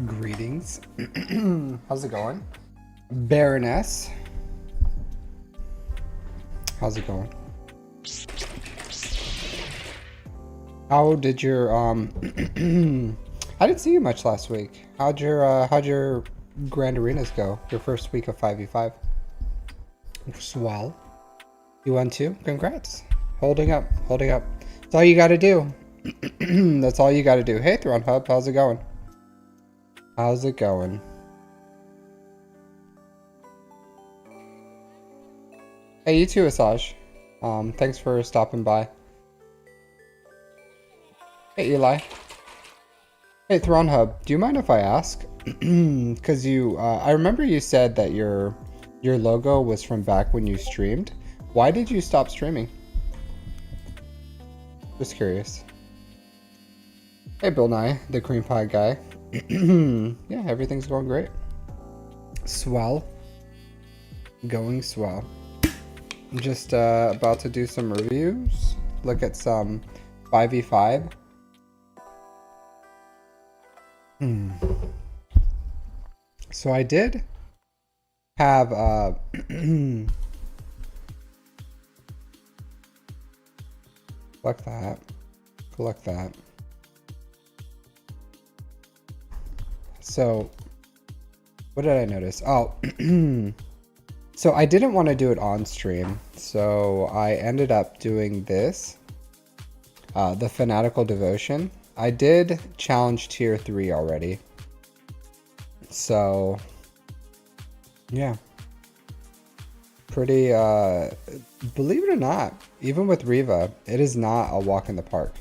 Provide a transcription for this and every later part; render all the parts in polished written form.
Greetings. How's it going? Baroness. How's it going? How did your I didn't see you much last week. How'd your Grand Arenas go? Your first week of 5v5? Swell. You won too? Congrats. Holding up, holding up. That's all you gotta do. That's all you gotta do. Hey Throne Hub, how's it going? How's it going? Hey, you too, Asaj. Thanks for stopping by. Hey, Eli. Hey, Throne Hub, do you mind if I ask? Because I remember you said that your logo was from back when you streamed. Why did you stop streaming? Just curious. Hey, Bill Nye, the cream pie guy. Yeah, everything's going great. Swell. Going swell. I'm just about to do some reviews. Look at some 5v5. So I did have collect that. Collect that. So what did I notice? Oh, so I didn't want to do it on stream. So I ended up doing this, the Fanatical Devotion. I did challenge tier 3 already. So yeah, pretty, believe it or not, even with Riva, it is not a walk in the park.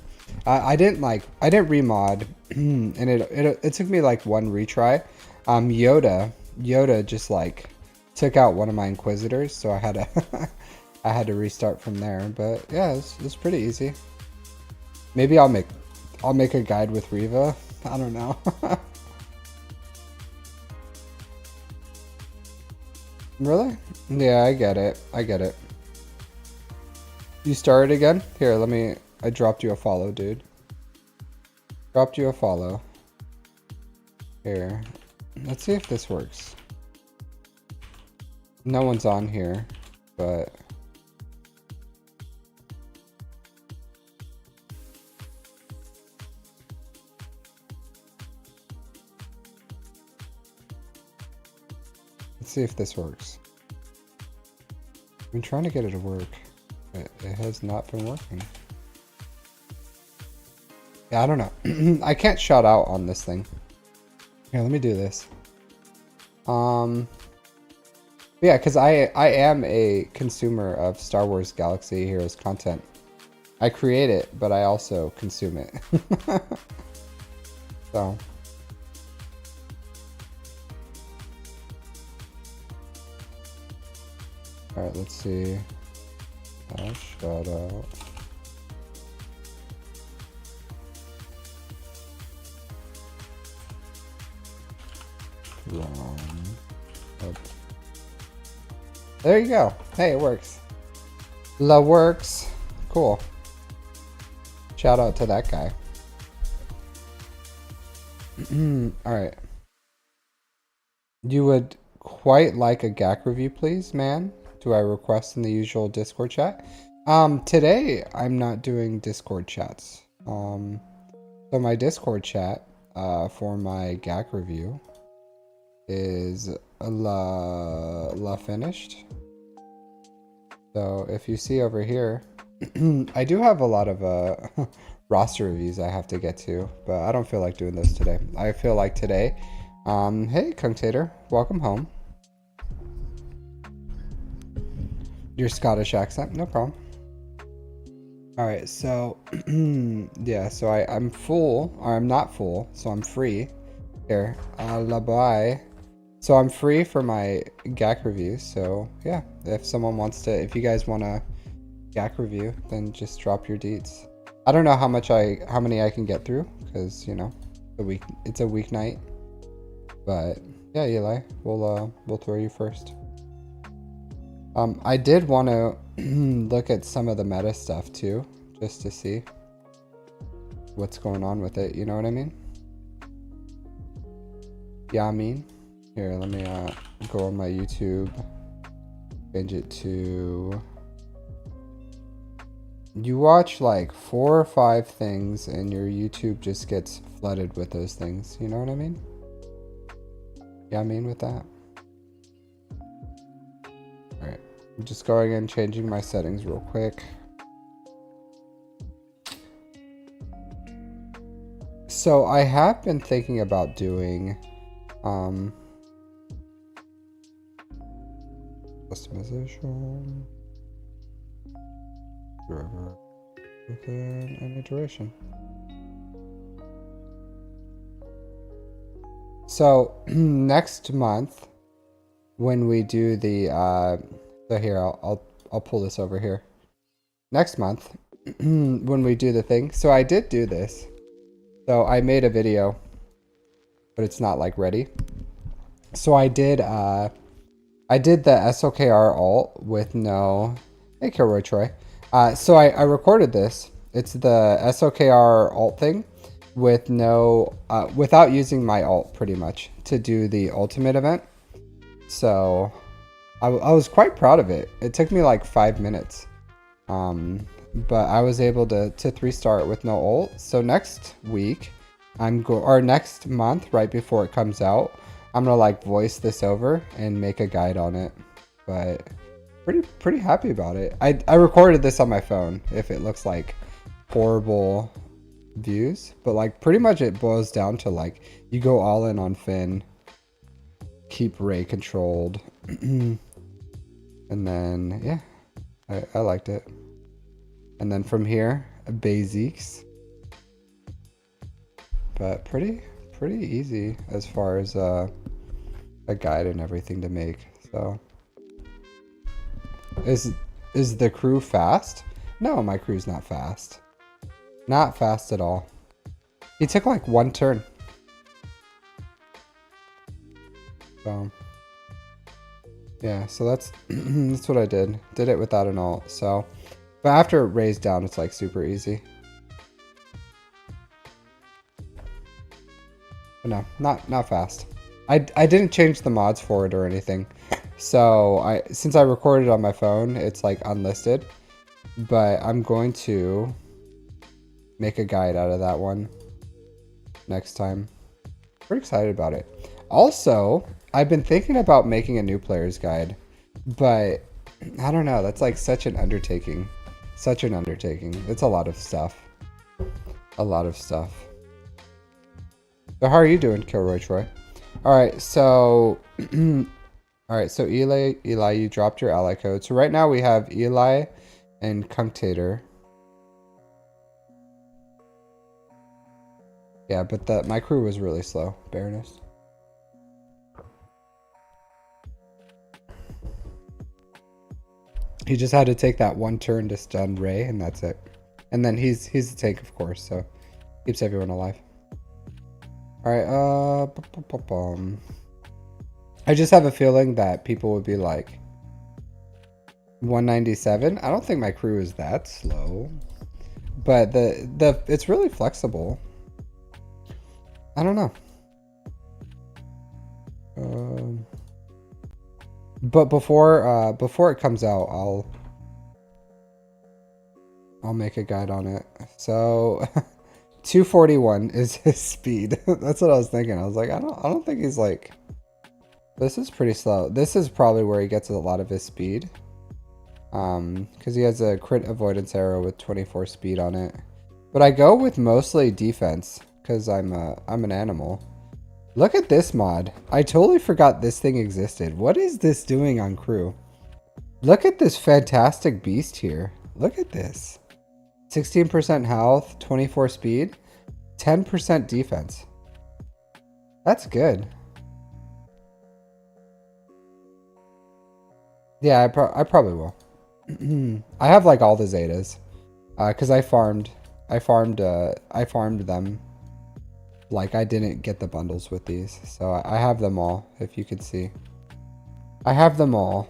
I didn't remod, and it took me like one retry. Yoda just like took out one of my Inquisitors, so I had to I had to restart from there. But yeah, it's pretty easy. Maybe I'll make a guide with Riva. I don't know. Really? Yeah, I get it. I get it. You started again? Here, I dropped you a follow, dude. Dropped you a follow. Here. Let's see if this works. No one's on here, but... Let's see if this works. I've been trying to get it to work. It has not been working. Yeah, I don't know. I can't shout out on this thing. Here, let me do this. Yeah, because I am a consumer of Star Wars Galaxy Heroes content. I create it, but I also consume it. So. Alright, let's see. Oh, shout out. Wrong. Oh. There you go. Hey, it works. La works. Cool. Shout out to that guy. Alright. You would quite like a GAC review, please, man? Do I request in the usual Discord chat? Today I'm not doing Discord chats. So my Discord chat for my GAC review is la finished. So if you see over here, I do have a lot of roster reviews I have to get to, but I don't feel like doing those today. I feel like today, hey Cunctator, welcome home. Your Scottish accent, no problem. Alright, so yeah, so I'm full, or I'm not full, so I'm free. Here, bye. So I'm free for my GAC review, so yeah, if someone wants to, if you guys want a GAC review, then just drop your deets. I don't know how many I can get through, because, you know, it's a weeknight. But yeah, Eli, we'll throw you first. I did want to look at some of the meta stuff too, just to see what's going on with it, you know what I mean? Yeah, I mean. Here, let me go on my YouTube. Change it to... You watch like 4 or 5 things and your YouTube just gets flooded with those things. You know what I mean? Yeah, I mean with that. Alright. I'm just going and changing my settings real quick. So I have been thinking about doing customization driver within an iteration. So next month when we do the so here I'll pull this over here. Next month when we do the thing. So I did do this. So I made a video, but it's not like ready. So I did the SOKR alt with no... Hey, Kilroy Troy. So I recorded this. It's the SOKR alt thing with no... without using my alt, pretty much, to do the ultimate event. So I was quite proud of it. It took me like 5 minutes. But I was able to 3-star it with no ult. So next week, or next month, right before it comes out, I'm gonna like voice this over and make a guide on it. But pretty happy about it. I recorded this on my phone. If it looks like horrible views, but like pretty much it boils down to like you go all in on Finn, keep Ray controlled, and then yeah, I liked it. And then from here, basics. But pretty easy as far as a guide and everything to make. So is the crew fast? No, my crew's not fast. Not fast at all. He took like 1 turn. So yeah, so that's that's what I did. Did it without an ult. So but after it raised down, it's like super easy. But no, not fast. I didn't change the mods for it or anything. So since I recorded on my phone, it's like unlisted. But I'm going to make a guide out of that one next time. Pretty excited about it. Also, I've been thinking about making a new player's guide, but I don't know. That's like such an undertaking. Such an undertaking. It's a lot of stuff. A lot of stuff. So how are you doing, Kilroy Troy? Alright, so alright, so Eli, you dropped your ally code. So right now we have Eli and Cunctator. Yeah, but my crew was really slow, Baroness. He just had to take that 1 turn to stun Ray, and that's it. And then he's the tank, of course, so keeps everyone alive. Alright, I just have a feeling that people would be like 197. I don't think my crew is that slow. But it's really flexible. I don't know. But before it comes out, I'll make a guide on it. So 241 is his speed. That's what I was thinking. I was like, I don't think he's like... This is pretty slow. This is probably where he gets a lot of his speed. Because he has a crit avoidance arrow with 24 speed on it. But I go with mostly defense because I'm an animal. Look at this mod. I totally forgot this thing existed. What is this doing on crew? Look at this fantastic beast here. Look at this. 16% health, 24 speed, 10% defense. That's good. Yeah, I probably will. I have like all the Zetas, because I farmed them. Like I didn't get the bundles with these, so I have them all. If you could see, I have them all.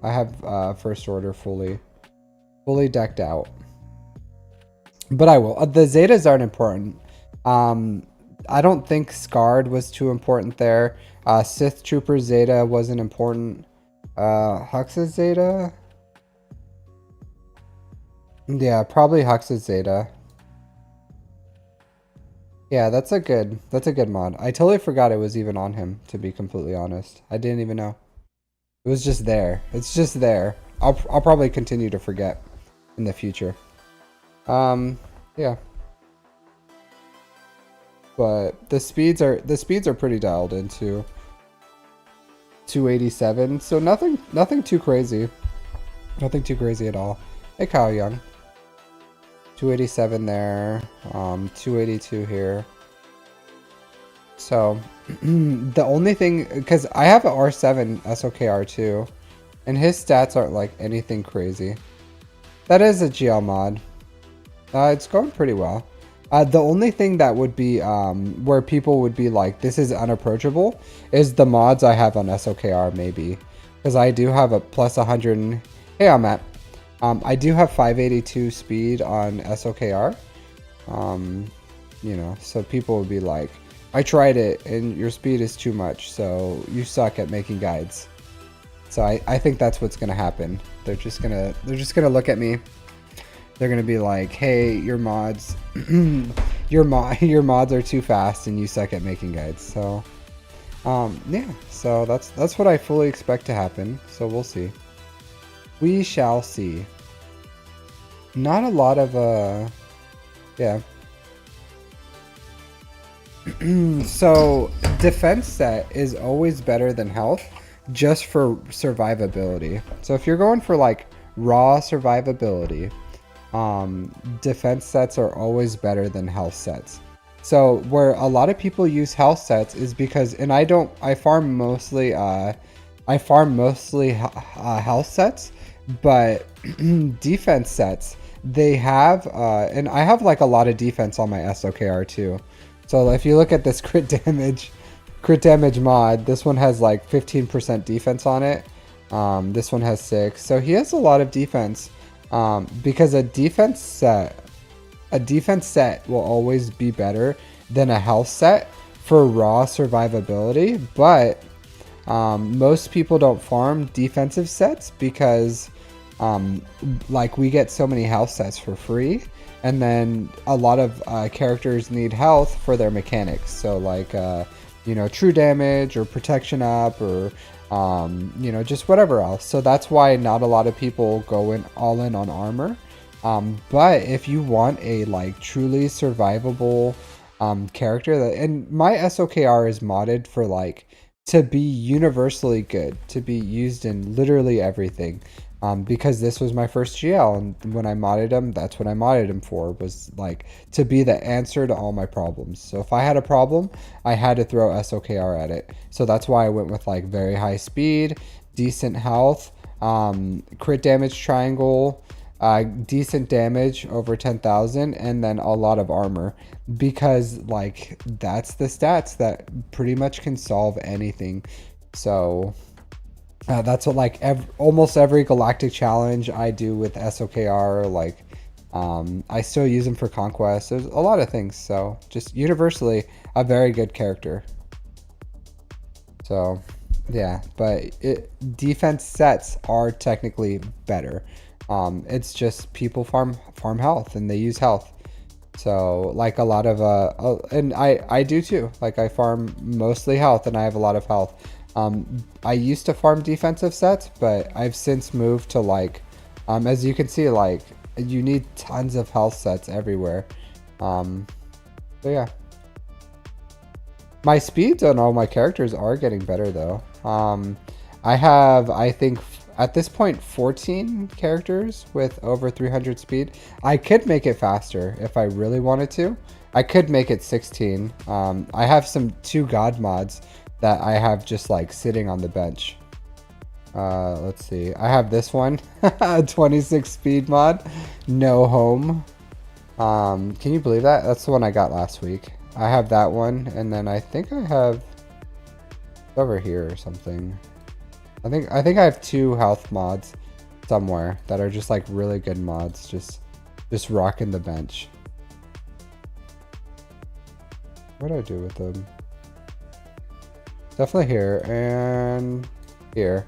I have first order fully decked out. But I will. The Zetas aren't important. I don't think Scarred was too important there. Sith Trooper Zeta wasn't important. Hux's Zeta? Yeah, probably Hux's Zeta. Yeah, that's a good mod. I totally forgot it was even on him, to be completely honest. I didn't even know. It was just there. It's just there. I'll probably continue to forget in the future. Yeah. But the speeds are pretty dialed into 287, so nothing too crazy. Nothing too crazy at all. Hey Kyle Young. 287 there, 282 here. So the only thing, because I have an R7 SOKR too, and his stats aren't like anything crazy. That is a GL mod. It's going pretty well. The only thing that would be where people would be like, this is unapproachable, is the mods I have on SOKR maybe. Because I do have a plus 100. Hey, I'm Matt. I do have 582 speed on SOKR. You know, so people would be like, I tried it and your speed is too much, so you suck at making guides. So I think that's what's gonna happen. They're just gonna look at me. They're gonna be like, hey, your mods your mods are too fast and you suck at making guides. So yeah, so that's what I fully expect to happen. So we'll see. We shall see. Not a lot of yeah. So defense set is always better than health, just for survivability. So if you're going for like raw survivability, defense sets are always better than health sets. So where a lot of people use health sets is because, and I farm mostly health sets, but defense sets, they have, and I have like a lot of defense on my SOKR too. So if you look at this crit damage mod, this one has like 15% defense on it. This one has 6. So he has a lot of defense. Because a defense set will always be better than a health set for raw survivability, but most people don't farm defensive sets because like we get so many health sets for free, and then a lot of characters need health for their mechanics. So like you know, true damage or protection up or you know, just whatever else. So that's why not a lot of people go all in on armor. But if you want a like truly survivable character, and my SOKR is modded for like to be universally good, to be used in literally everything. Because this was my first GL, and when I modded him, that's what I modded him for, was like to be the answer to all my problems. So if I had a problem, I had to throw SOKR at it. So that's why I went with like very high speed, decent health, crit damage triangle, decent damage over 10,000, and then a lot of armor, because like that's the stats that pretty much can solve anything. So that's what like almost every galactic challenge I do with SOKR, like I still use them for conquest. There's a lot of things, so just universally a very good character. So yeah, but defense sets are technically better. It's just people farm health and they use health. So like a lot of and I do too. Like I farm mostly health and I have a lot of health. I used to farm defensive sets, but I've since moved to like, as you can see, like you need tons of health sets everywhere. So yeah, my speeds on all my characters are getting better though. I have, I think at this point, 14 characters with over 300 speed. I could make it faster if I really wanted to. I could make it 16. I have 2 god mods that I have just like sitting on the bench. Let's see. I have this one, 26 speed mod, no home. Can you believe that? That's the one I got last week. I have that one, and then I think I have over here or something. I think I have 2 health mods somewhere that are just like really good mods, just rocking the bench. What do I do with them? Definitely here and here.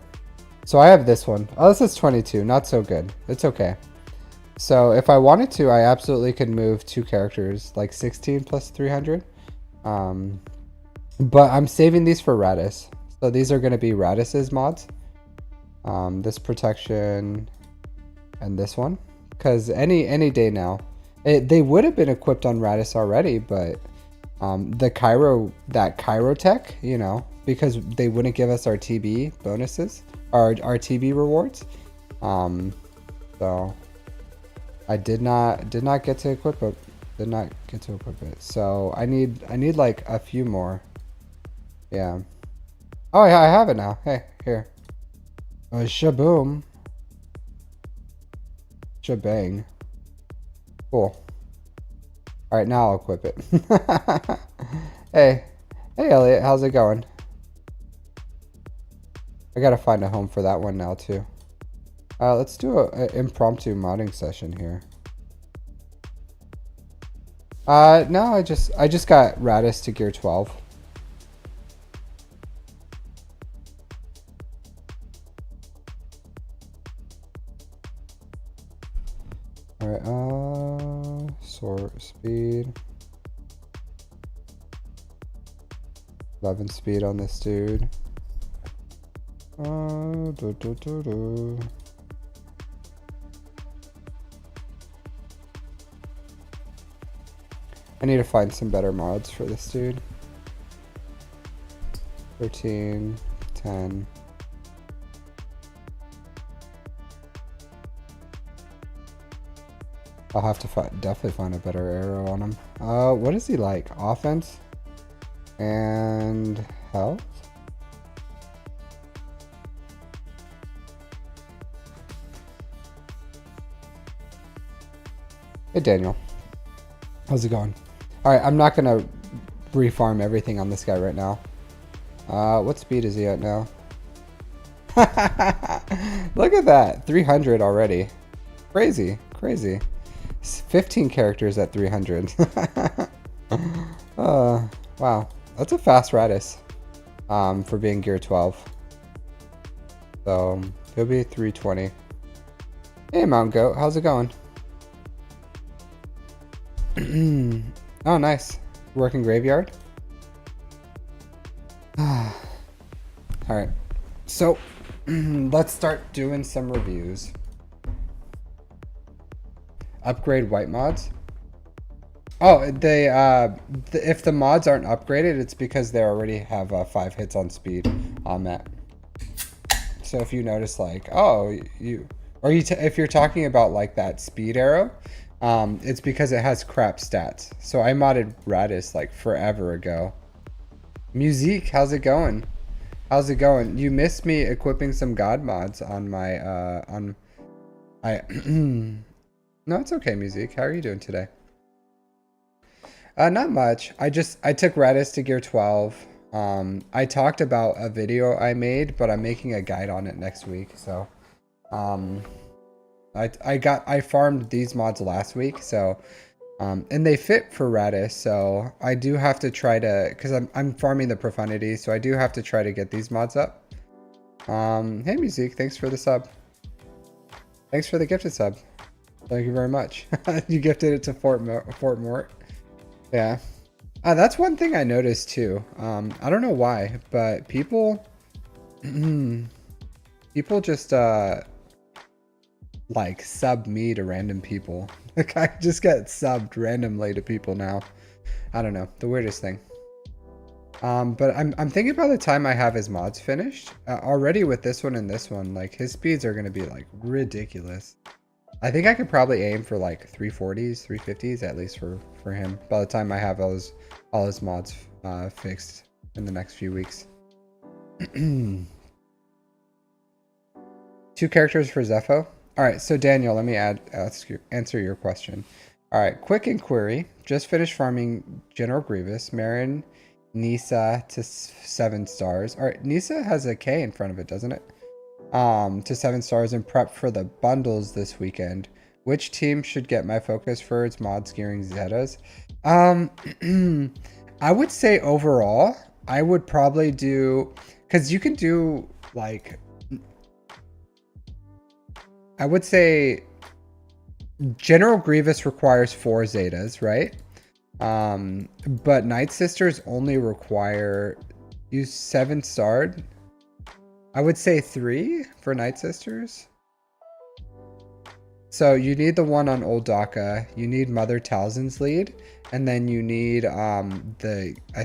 So I have this one. Oh, this is 22. Not so good. It's okay. So if I wanted to, I absolutely could move 2 characters, like 16 plus 300. But I'm saving these for Radis. So these are going to be Radis's mods. This protection and this one. Because any day now. They would have been equipped on Radis already, but that Cairo tech, you know, because they wouldn't give us our TB bonuses, our TB rewards. So I did not get to equip it. Did not get to equip it. So I need like a few more. Yeah. Oh yeah, I have it now. Hey, here. Shaboom. Shabang. Cool. All right, now I'll equip it. Hey, Elliot, how's it going? I gotta find a home for that one now too. Let's do an impromptu modding session here. No, I just got Radis to gear 12. All right, sort speed. 11 speed on this dude. I need to find some better mods for this dude. 13, 10. I'll have to definitely find a better arrow on him. What is he like? Offense and health? Hey Daniel, how's it going? All right, I'm not gonna refarm everything on this guy right now. What speed is he at now? Look at that, 300 already. Crazy, crazy. 15 characters at 300. Wow, that's a fast Radis for being gear 12. So he'll be 320. Hey Mount Goat, how's it going? Oh, nice. Working graveyard. All right, so let's start doing some reviews. Upgrade white mods. Oh, they if the mods aren't upgraded, it's because they already have 5 hits on speed on that. So if you notice, like, oh, if you're talking about like that speed arrow, it's because it has crap stats. So I modded Radis like forever ago. Musique, how's it going? How's it going? You missed me equipping some god mods on my No, it's okay, Musique. How are you doing today? Not much. I took Radis to gear 12. I talked about a video I made, but I'm making a guide on it next week. So, I farmed these mods last week, so, and they fit for Radis. So I do have to try to, cause I'm farming the profundity, so I do have to try to get these mods up. Hey Musique, thanks for the sub. Thanks for the gifted sub. Thank you very much. You gifted it to Fort Mort. Yeah. That's one thing I noticed too. I don't know why, but people just like sub me to random people. Like I just get subbed randomly to people now. I don't know, the weirdest thing. But I'm thinking by the time I have his mods finished, already with this one and this one, like his speeds are gonna be like ridiculous. I think I could probably aim for like 340s, 350s at least for him by the time I have all his mods fixed in the next few weeks. 2 characters for Zepho. All right, so Daniel, let me answer your question. All right, quick inquiry. Just finished farming General Grievous, Marin, Nisa to 7 stars. All right, Nisa has a K in front of it, doesn't it? To 7 stars and prep for the bundles this weekend. Which team should get my focus for its mods gearing Zetas? I would say overall, I would probably do, because you can do like, I would say General Grievous requires 4 Zetas, right? But Night Sisters only require, use 7 starred. I would say 3 for Night Sisters. So you need the one on Old Daka, you need Mother Talzin's lead, and then you need I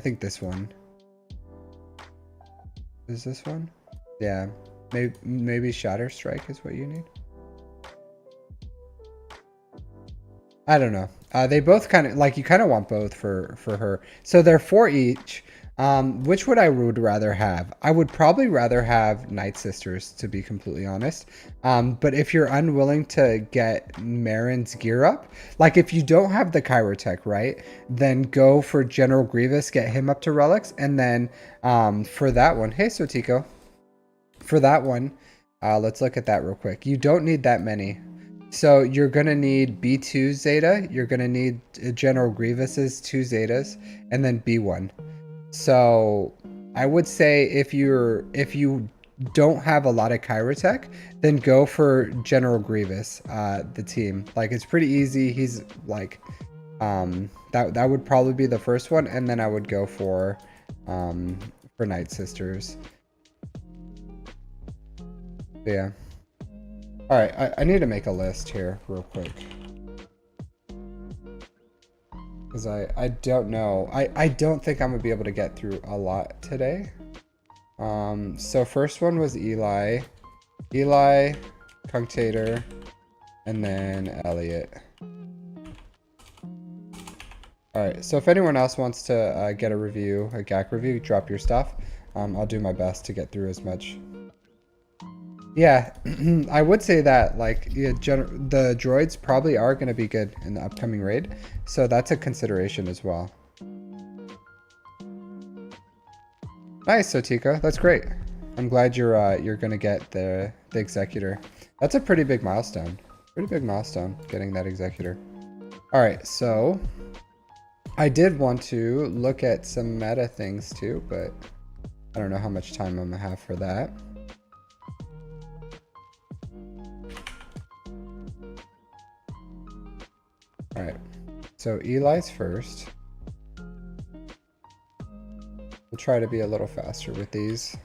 think this one. Is this one? Yeah. Maybe Shatter Strike is what you need. I don't know. They both kind of, like, you kind of want both for her. So they're 4 each. Which would I rather have? I would probably rather have Night Sisters, to be completely honest. But if you're unwilling to get Marin's gear up, like if you don't have the Chirotech, right, then go for General Grievous, get him up to relics, and then for that one, hey Sotico, for that one, let's look at that real quick. You don't need that many. So you're going to need B2 Zeta, you're going to need General Grievous's 2 Zetas, and then B1. So I would say if you don't have a lot of Chirotech, then go for General Grievous, the team. Like, it's pretty easy. He's like, that would probably be the first one, and then I would go for Night Sisters. But yeah. All right, I need to make a list here real quick. Because I don't know. I don't think I'm going to be able to get through a lot today. So first one was Eli, Cunctator, and then Elliot. Alright, so if anyone else wants to get a review, a GAC review, drop your stuff. I'll do my best to get through as much. Yeah, I would say that, like, yeah, the droids probably are going to be good in the upcoming raid, so that's a consideration as well. Nice, Sotika. That's great. I'm glad you're going to get the Executor. That's a pretty big milestone. Pretty big milestone, getting that Executor. All right, so I did want to look at some meta things too, but I don't know how much time I'm going to have for that. All right, so Eli's first. We'll try to be a little faster with these.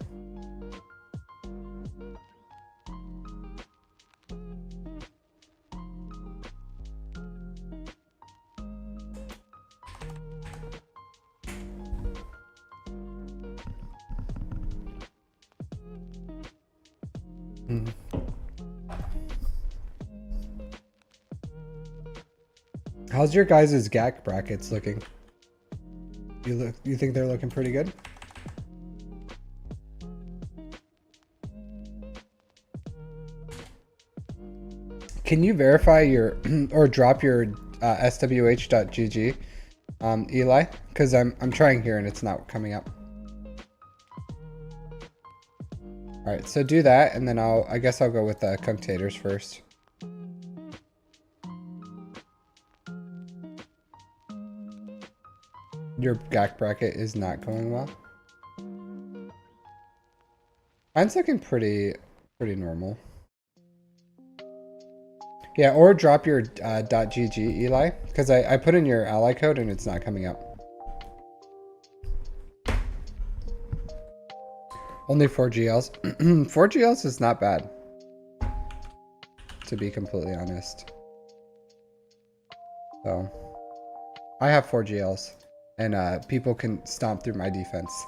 How's your guys' GAC brackets looking? You think they're looking pretty good? Can you verify your or drop your swh.gg, Eli? Because I'm trying here and it's not coming up. All right, so do that, and then I guess I'll go with the Cunctators first. Your GAC bracket is not going well. Mine's looking pretty normal. Yeah, or drop your .gg, Eli, because I put in your ally code and it's not coming up. Only 4 GLs. 4 GLs is not bad, to be completely honest. So, I have 4 GLs, and people can stomp through my defense.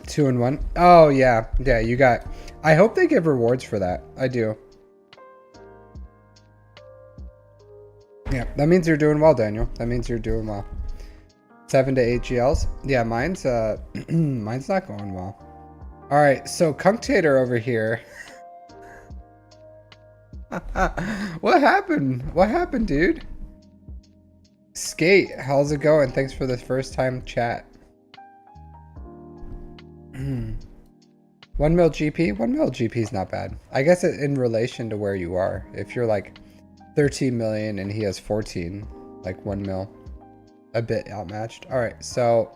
2 and 1. Oh yeah, you got. I hope they give rewards for that. I do. Yeah, that means you're doing well, Daniel. That means you're doing well. 7 to 8 GLs. Yeah, mine's mine's not going well. All right, so Cunctator over here. What happened? What happened, dude? Skate, how's it going? Thanks for the first time chat. 1 mil GP? 1 mil GP is not bad. I guess in relation to where you are. If you're like 13 million and he has 14, like 1 mil, a bit outmatched. All right, so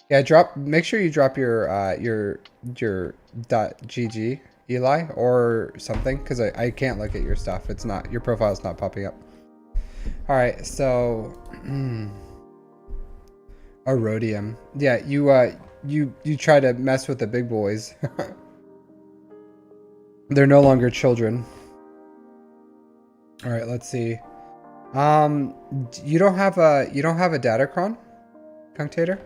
yeah, make sure you drop your .gg Eli or something, because I can't look at your stuff. It's not, your profile's not popping up. All right, so Erodium. Yeah, you try to mess with the big boys. They're no longer children. All right, let's see. You don't have a Datacron, Punctator?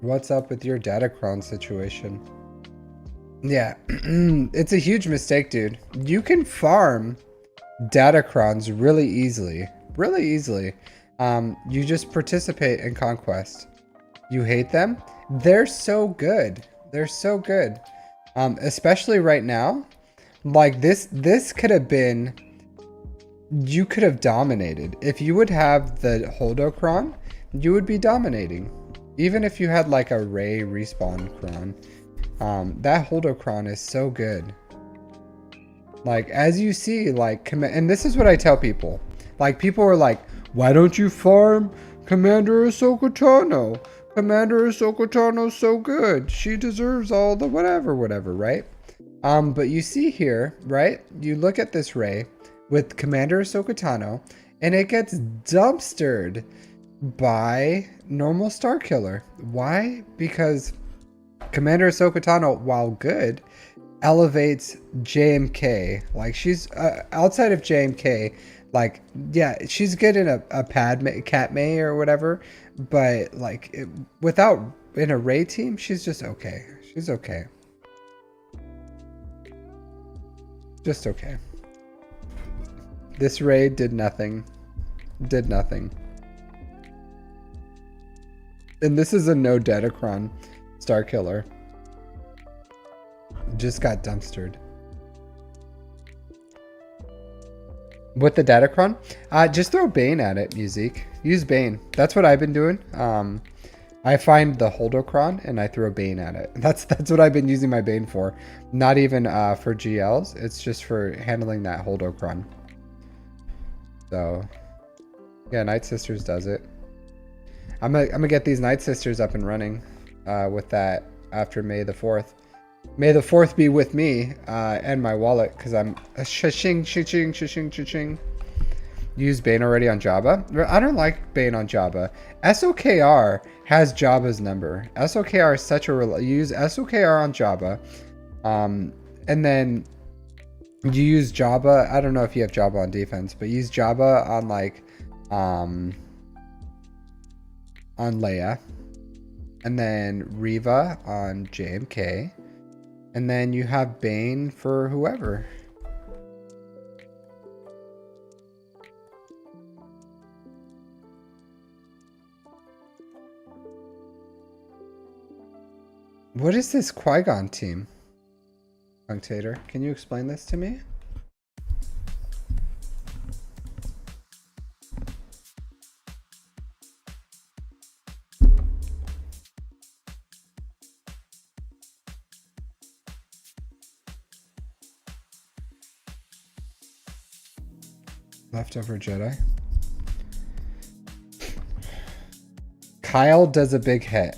What's up with your Datacron situation? Yeah, it's a huge mistake, dude. You can farm Datacrons really easily. Really easily. You just participate in Conquest. You hate them? They're so good. They're so good. Especially right now. Like this could have been, you could have dominated. If you would have the Holdocron, you would be dominating. Even if you had like a Ray respawn cron. That Holdocron is so good. Like, as you see, like, and this is what I tell people. Like, people are like, why don't you farm Commander Ahsoka Tano? Commander Ahsoka Tano's so good. She deserves all the whatever, right? But you see here, right? You look at this Ray with Commander Ahsoka Tano, and it gets dumpstered by normal Starkiller. Why? Because Commander Ahsoka Tano, while good, elevates JMK. Like, she's outside of JMK, like, yeah, she's good in a Cat May or whatever, but like without in a Ray team, she's just okay. She's okay. Just okay. This Ray did nothing. Did nothing. And this is a no Datacron Starkiller. Just got dumpstered. With the Datacron? Just throw Bane at it, Musique. Use Bane. That's what I've been doing. I find the Holdocron and I throw Bane at it. That's what I've been using my Bane for. Not even for GLs. It's just for handling that Holdocron. So, yeah, Night Sisters does it. I'm gonna get these Night Sisters up and running with that after May the 4th. May the 4th be with me and my wallet, because I'm cha-ching, cha-ching, cha-ching, cha-ching. Use Bane already on Jabba? I don't like Bane on Jabba. SOKR has Jabba's number. SOKR is such a... use SOKR on Jabba. And then you use Jabba... I don't know if you have Jabba on defense, but use Jabba on, like... on Leia. And then Reva on JMK. And then you have Bane for whoever. What is this Qui-Gon team? Punctator, can you explain this to me? Leftover Jedi. Kyle does a big hit.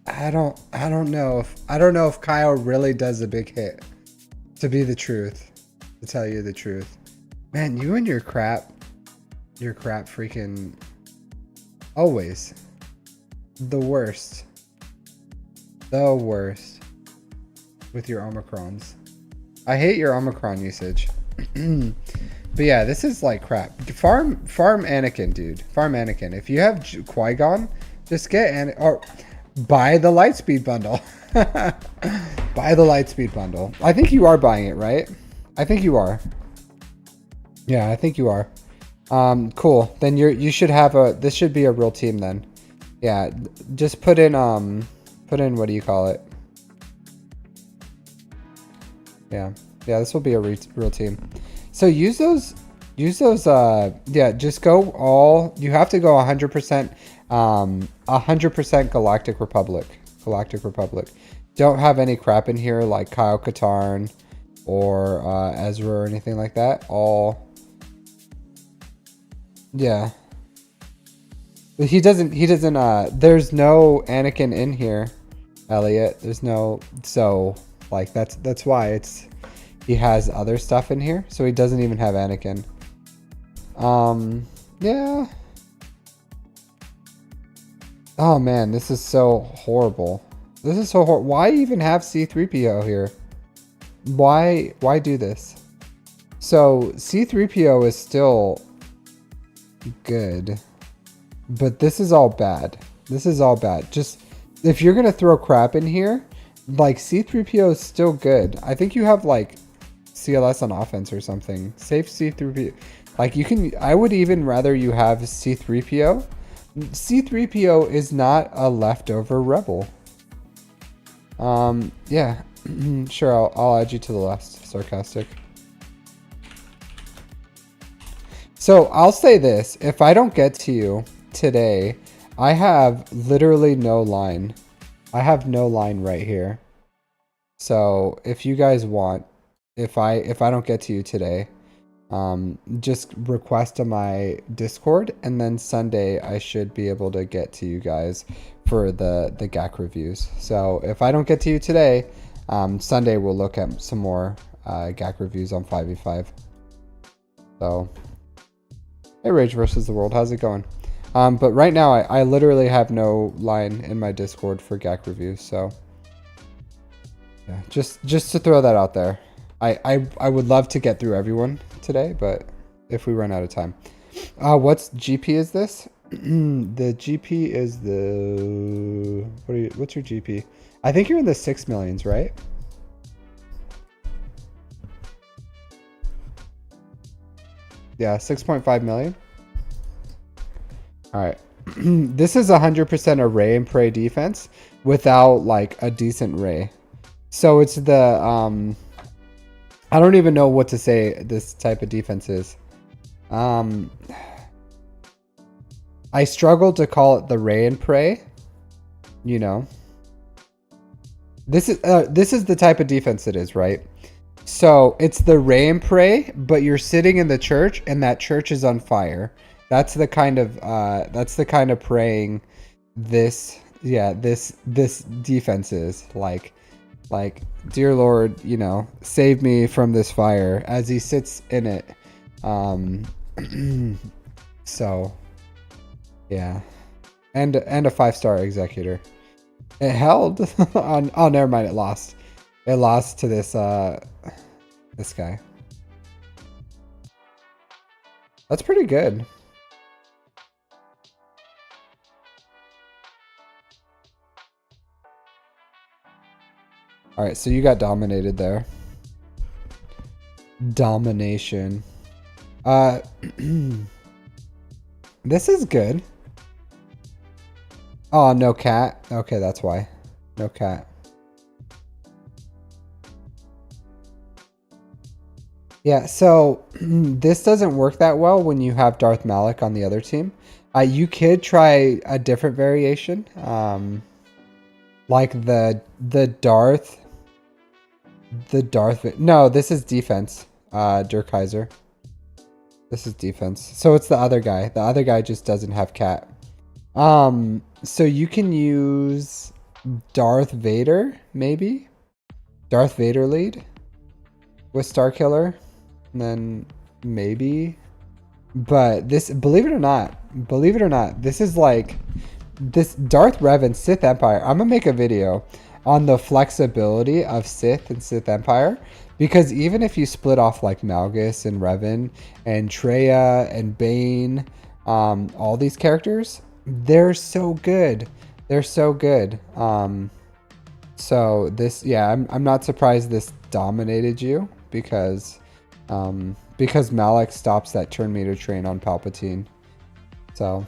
I don't know if Kyle really does a big hit. To be the truth. To tell you the truth. Man, you and your crap freaking always. The worst. The worst. With your Omicrons. I hate your Omicron usage. But yeah, this is like crap. Farm Anakin, dude. Farm Anakin. If you have Qui-Gon, just get or buy the Lightspeed bundle. Buy the Lightspeed bundle. I think you are buying it, right? I think you are. Yeah, I think you are. Cool. Then you should have this should be a real team then. Yeah, just put in what do you call it? Yeah, this will be a real team. So use those, yeah, just go all, you have to go 100% Galactic Republic. don't have any crap in here like Kyle Katarn or Ezra or anything like that. All, yeah. He doesn't, there's no Anakin in here, Elliot. There's no, so, like, that's why he has other stuff in here, so he doesn't even have Anakin. Yeah. Oh man, this is so horrible. This is so horrible. Why even have C-3PO here? Why do this? So C-3PO is still good, but this is all bad. This is all bad. Just, if you're gonna throw crap in here, like, C-3PO is still good. I think you have like CLS on offense or something. Save C-3PO. Like, you can, I would even rather you have C-3PO. C-3PO is not a leftover rebel. Yeah. Sure, I'll add you to the list. Sarcastic. So I'll say this. If I don't get to you today, I have literally no line. I have no line right here. So if you guys want, if I don't get to you today, just request on my Discord, and then Sunday I should be able to get to you guys for the GAC reviews. So if I don't get to you today, Sunday we'll look at some more GAC reviews on 5v5. So, hey Rage versus the World, how's it going? But right now I literally have no line in my Discord for GAC reviews, so yeah, just to throw that out there. I would love to get through everyone today, but if we run out of time. What's GP is this? The GP is the, what's your GP? I think you're in the 6 millions, right? Yeah, 6.5 million. All right. This is 100% a Ray and Prey defense without like a decent Ray. So it's the, I don't even know what to say this type of defense is. I struggle to call it the Ray and Prey. You know, this is the type of defense it is, right? So it's the Ray and Prey, but you're sitting in the church and that church is on fire. That's the kind of praying this, yeah, this defense is like, dear Lord, you know, save me from this fire, as he sits in it. So yeah, and a 5-star executor. It held on, oh never mind, it lost. It lost to this this guy. That's pretty good. All right, so you got dominated there. Domination. This is good. Oh, no cat. Okay, that's why. No cat. Yeah, so this doesn't work that well when you have Darth Malik on the other team. You could try a different variation. Like the Darth. No, this is defense. Durkaiser. This is defense. So it's the other guy. The other guy just doesn't have cat. So you can use Darth Vader, maybe? Darth Vader lead with Starkiller. And then maybe. But this, believe it or not, this is like, this Darth Revan Sith Empire. I'm gonna make a video on the flexibility of Sith and Sith Empire, because even if you split off like Malgus and Revan and Traya and Bane, all these characters, they're so good. They're so good. So this, yeah, I'm not surprised this dominated you, because Malik stops that turn meter train on Palpatine. So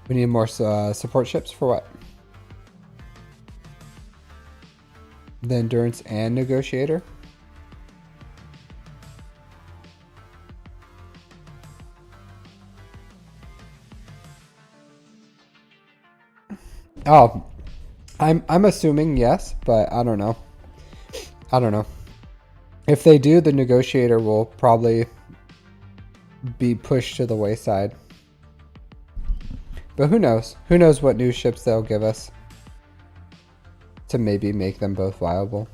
we need more support ships for what? The Endurance and Negotiator? Oh, I'm assuming yes, but I don't know. I don't know. If they do, the negotiator will probably be pushed to the wayside. But who knows? Who knows what new ships they'll give us to maybe make them both viable.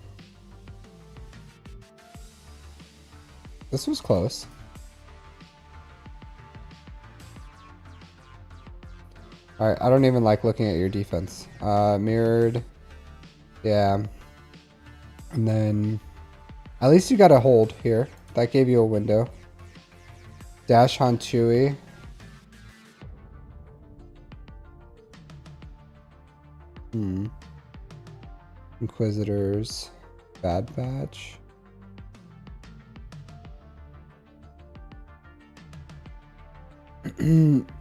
This was close. Alright, I don't even like looking at your defense. Mirrored. Yeah. And then at least you got a hold here. That gave you a window. Dash Hanchui. Inquisitors. Bad Batch.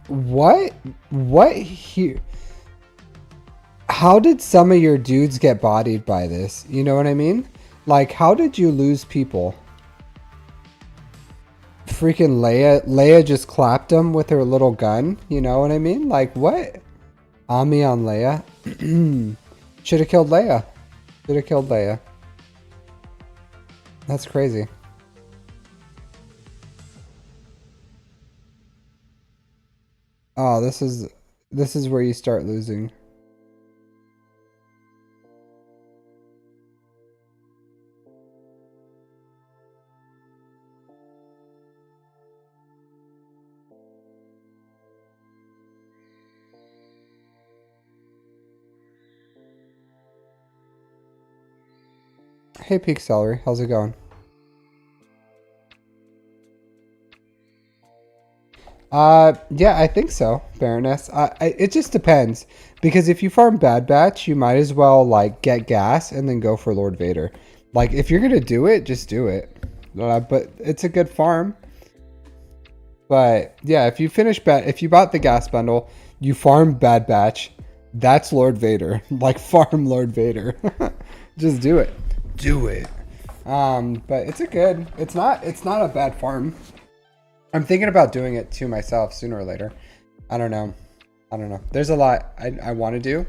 What here? How did some of your dudes get bodied by this? You know what I mean? Like, how did you lose people? Freaking Leia just clapped him with her little gun. You know what I mean? Like, what? Ami on Leia. Should have killed Leia. Should have killed Leia. That's crazy. Oh, this is where you start losing. Hey, Peak Celery, how's it going? Yeah, I think so, Baroness. It just depends, because if you farm Bad Batch, you might as well like get gas and then go for Lord Vader. Like, if you're gonna do it, just do it. But it's a good farm. But yeah, if you bought the gas bundle, you farm Bad Batch, that's Lord Vader. Like, farm Lord Vader. Just do it. Do it. But it's not a bad farm. I'm thinking about doing it to myself sooner or later. I don't know. There's a lot I want to do.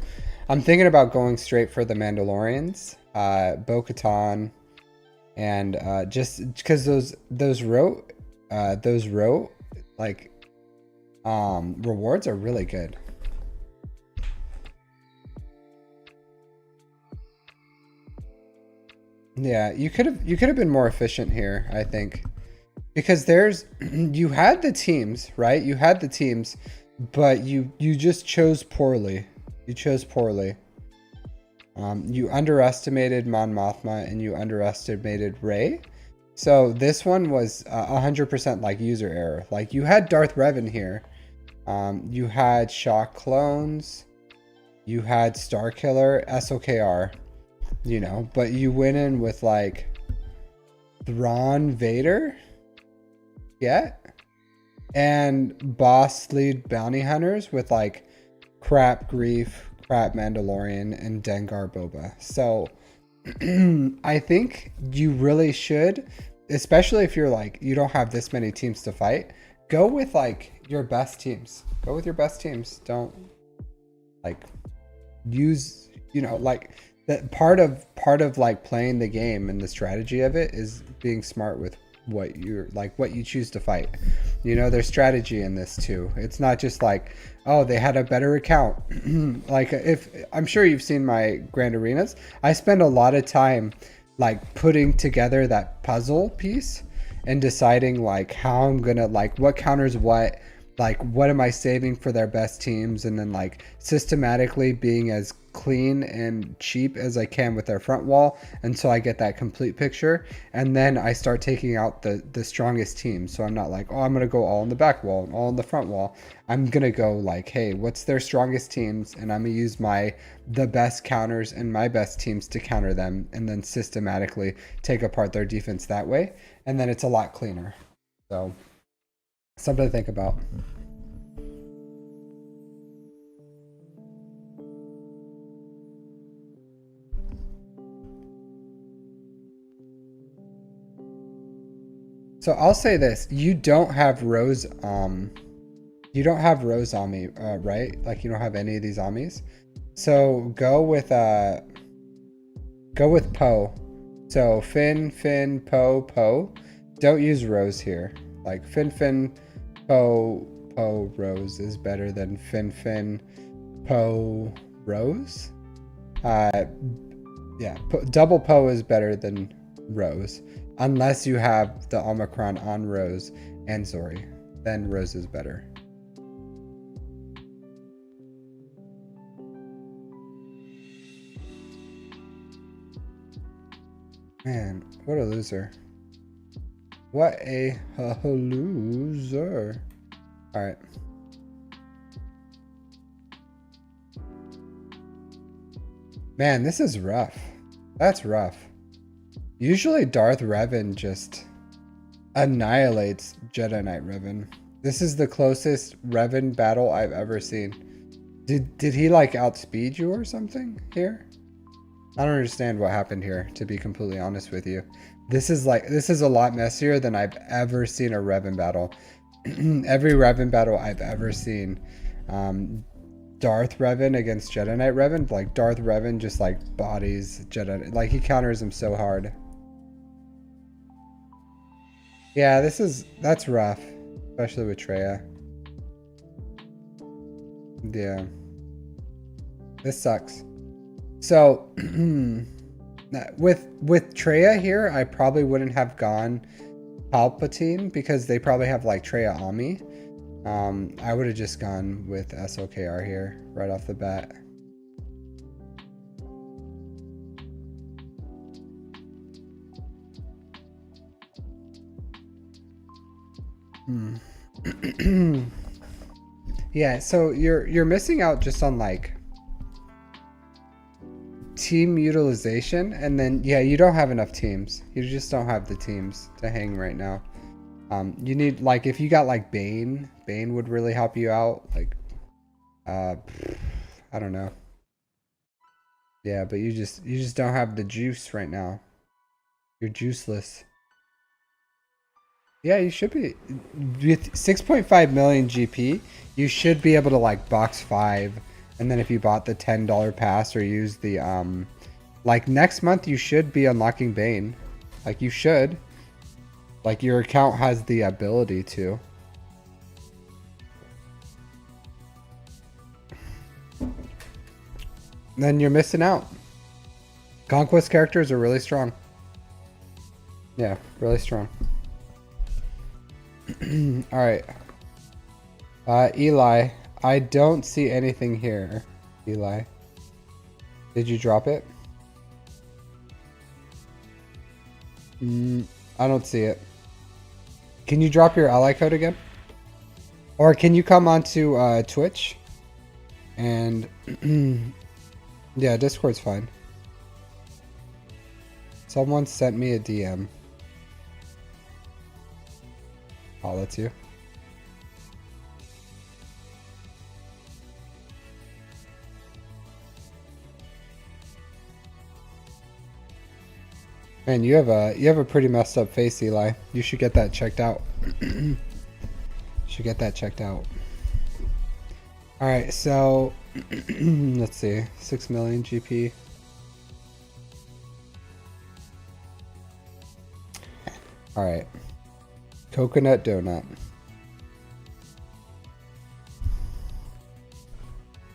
I'm thinking about going straight for the Mandalorians, Bo-Katan, and just because those row like rewards are really good. Yeah, you could have been more efficient here, I think. Because you had the teams, right? You had the teams, but you just chose poorly. You chose poorly. You underestimated Mon Mothma and you underestimated Rey. So this one was 100% like user error. Like, you had Darth Revan here. You had Shock clones. You had Starkiller, SOKR. You know, but you went in with like Thrawn Vader. Yeah. And boss lead bounty hunters with like Crap Grief, Crap Mandalorian, and Dengar Boba. So I think you really should, especially if you're like, you don't have this many teams to fight, go with like your best teams. Go with your best teams. Don't like use, you know, like that part of like playing the game and the strategy of it is being smart with what you choose to fight. You know, there's strategy in this too. It's not just like, oh, they had a better account. Like, if I'm sure you've seen my Grand Arenas, I spend a lot of time like putting together that puzzle piece and deciding like how I'm gonna, like, what counters what am I saving for their best teams, and then like systematically being as clean and cheap as I can with their front wall until I get that complete picture, and then I start taking out the strongest teams. So I'm not like, oh, I'm gonna go all in the back wall and all in the front wall. I'm gonna go like, hey, what's their strongest teams, and I'm gonna use the best counters and my best teams to counter them, and then systematically take apart their defense that way, and then it's a lot cleaner. So something to think about. So I'll say this: you don't have Rose Ami, right? Like, you don't have any of these Amis. So go with Poe. So Fin, Poe, Poe. Don't use Rose here. Like Fin, Poe, Poe, Rose is better than Fin, Poe, Rose. Yeah, double Poe is better than Rose. Unless you have the Omicron on Rose and Zori. Then Rose is better. Man, what a loser. What a loser. Alright. Man, this is rough. That's rough. Usually Darth Revan just annihilates Jedi Knight Revan. This is the closest Revan battle I've ever seen. Did he like outspeed you or something here? I don't understand what happened here, to be completely honest with you. This is a lot messier than I've ever seen a Revan battle. Every Revan battle I've ever seen, Darth Revan against Jedi Knight Revan, like Darth Revan just like bodies Jedi, like he counters him so hard. Yeah, that's rough, especially with Traya. Yeah, this sucks. So with Traya here, I probably wouldn't have gone Palpatine because they probably have like Traya Ami. I would have just gone with SOKR here right off the bat. Yeah, so you're missing out just on like team utilization, and then yeah, you don't have enough teams. You just don't have the teams to hang right now. You need, like, if you got like Bane would really help you out. Like, I don't know. Yeah, but you just don't have the juice right now. You're juiceless. Yeah, you should be with 6.5 million GP. You should be able to like box 5, and then if you bought the $10 pass or use the like next month, you should be unlocking Bane. Like you should. Like your account has the ability to. Then you're missing out. Conquest characters are really strong. Yeah, really strong. Alright. Eli, I don't see anything here. Eli. Did you drop it? I don't see it. Can you drop your ally code again? Or can you come onto Twitch? And yeah, Discord's fine. Someone sent me a DM. Oh, that's you. Man, you have a pretty messed up face, Eli. You should get that checked out. Should get that checked out. All right, so let's see, 6 million GP. All right, coconut donut.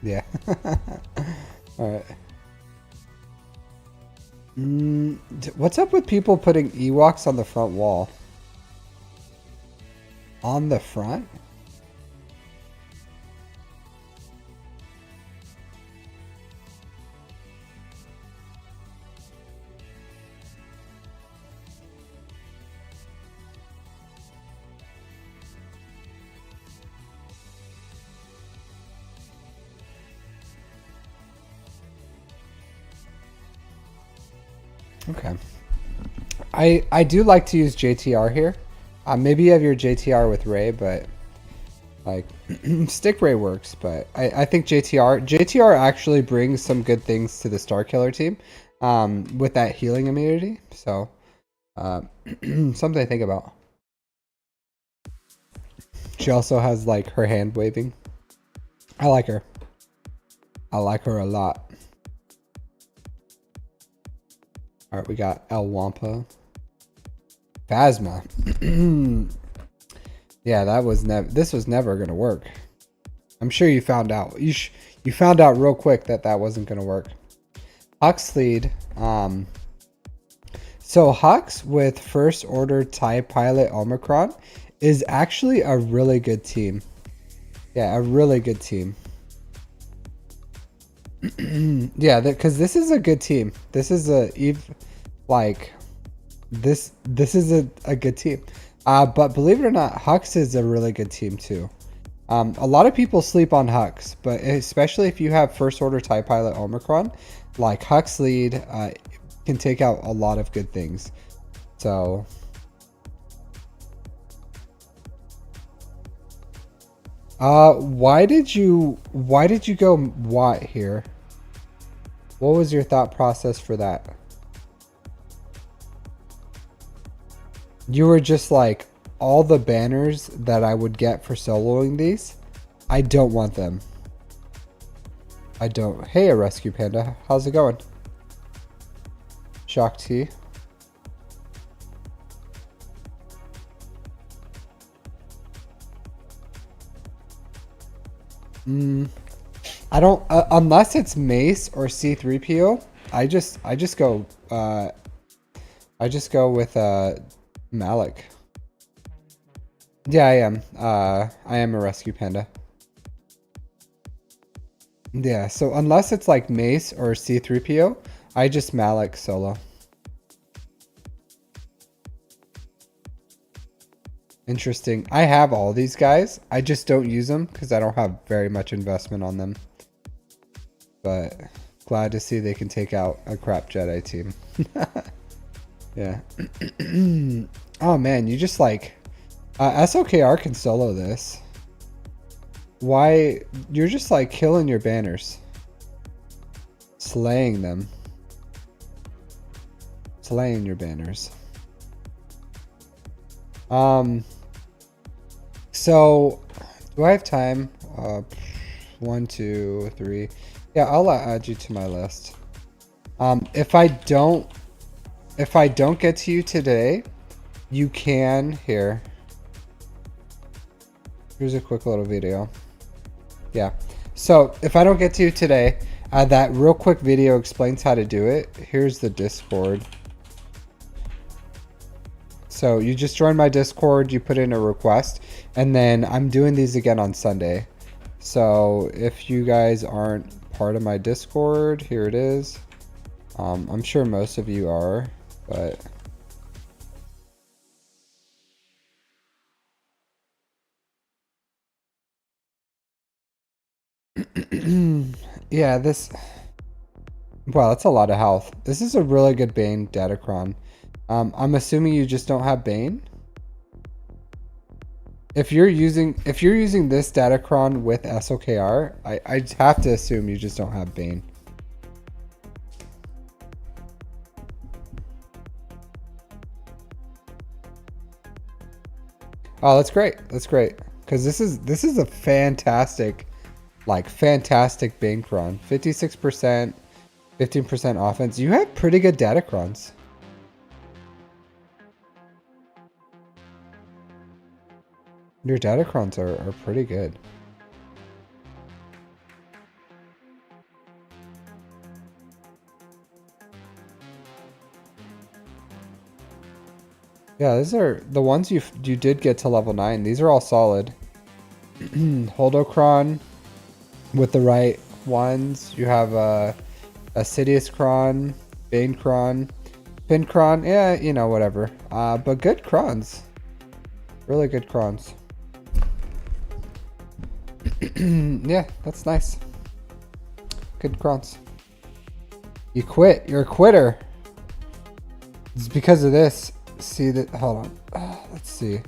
Yeah. All right. What's up with people putting Ewoks on the front wall? On the front? Okay. I do like to use JTR here. Maybe you have your JTR with Ray, but like Stick Ray works. But I think JTR actually brings some good things to the Star Killer team with that healing immunity. So something to think about. She also has like her hand waving. I like her. I like her a lot. All right, we got El Wampa. Phasma. Yeah, that was never. This was never gonna work. I'm sure you found out. You found out real quick that that wasn't gonna work. Hux lead. So Hux with First Order TIE Pilot Omicron is actually a really good team. Yeah, a really good team. Yeah, because this is a good team. This is this is a good team. But believe it or not, Hux is a really good team too. A lot of people sleep on Hux, but especially if you have First Order TIE Pilot Omicron, like Hux lead can take out a lot of good things. So why did you go Watt here? What was your thought process for that? You were just like, all the banners that I would get for soloing these, I don't want them. I don't. Hey, a rescue panda. How's it going? Shock T. I don't unless it's Mace or C3PO. I just go with Malik. Yeah, I am. I am a rescue panda. Yeah, so unless it's like Mace or C3PO, I just Malik solo. Interesting. I have all these guys. I just don't use them because I don't have very much investment on them. But glad to see they can take out a crap Jedi team. Yeah. Oh man, you just like... SOKR can solo this. Why? You're just like killing your banners. Slaying them. Slaying your banners. So, do I have time? 1, 2, 3. Yeah, I'll add you to my list. If I don't get to you today, you can here. Here's a quick little video. Yeah. So if I don't get to you today, that real quick video explains how to do it. Here's the Discord. So you just join my Discord, you put in a request, and then I'm doing these again on Sunday. So if you guys aren't part of my Discord, here it is. I'm sure most of you are, but... Yeah, this... Wow, that's a lot of health. This is a really good Bane Datacron. I'm assuming you just don't have Bane? If you're using this Datacron with SOKR, I have to assume you just don't have Bane. Oh, that's great. That's great. Because this is a fantastic, fantastic Banecron. 56%, 15% offense. You have pretty good Datacrons. Your Datacrons are pretty good. Yeah, these are the ones you did get to level 9. These are all solid. Holdocron with the right ones. You have a Sidious Cron, Bane Cron, Pin Cron. Yeah, you know, whatever. But good Crons. Really good Crons. Yeah, that's nice. Good Crons. You quit. You're a quitter. It's because of this. See that? Hold on. Let's see.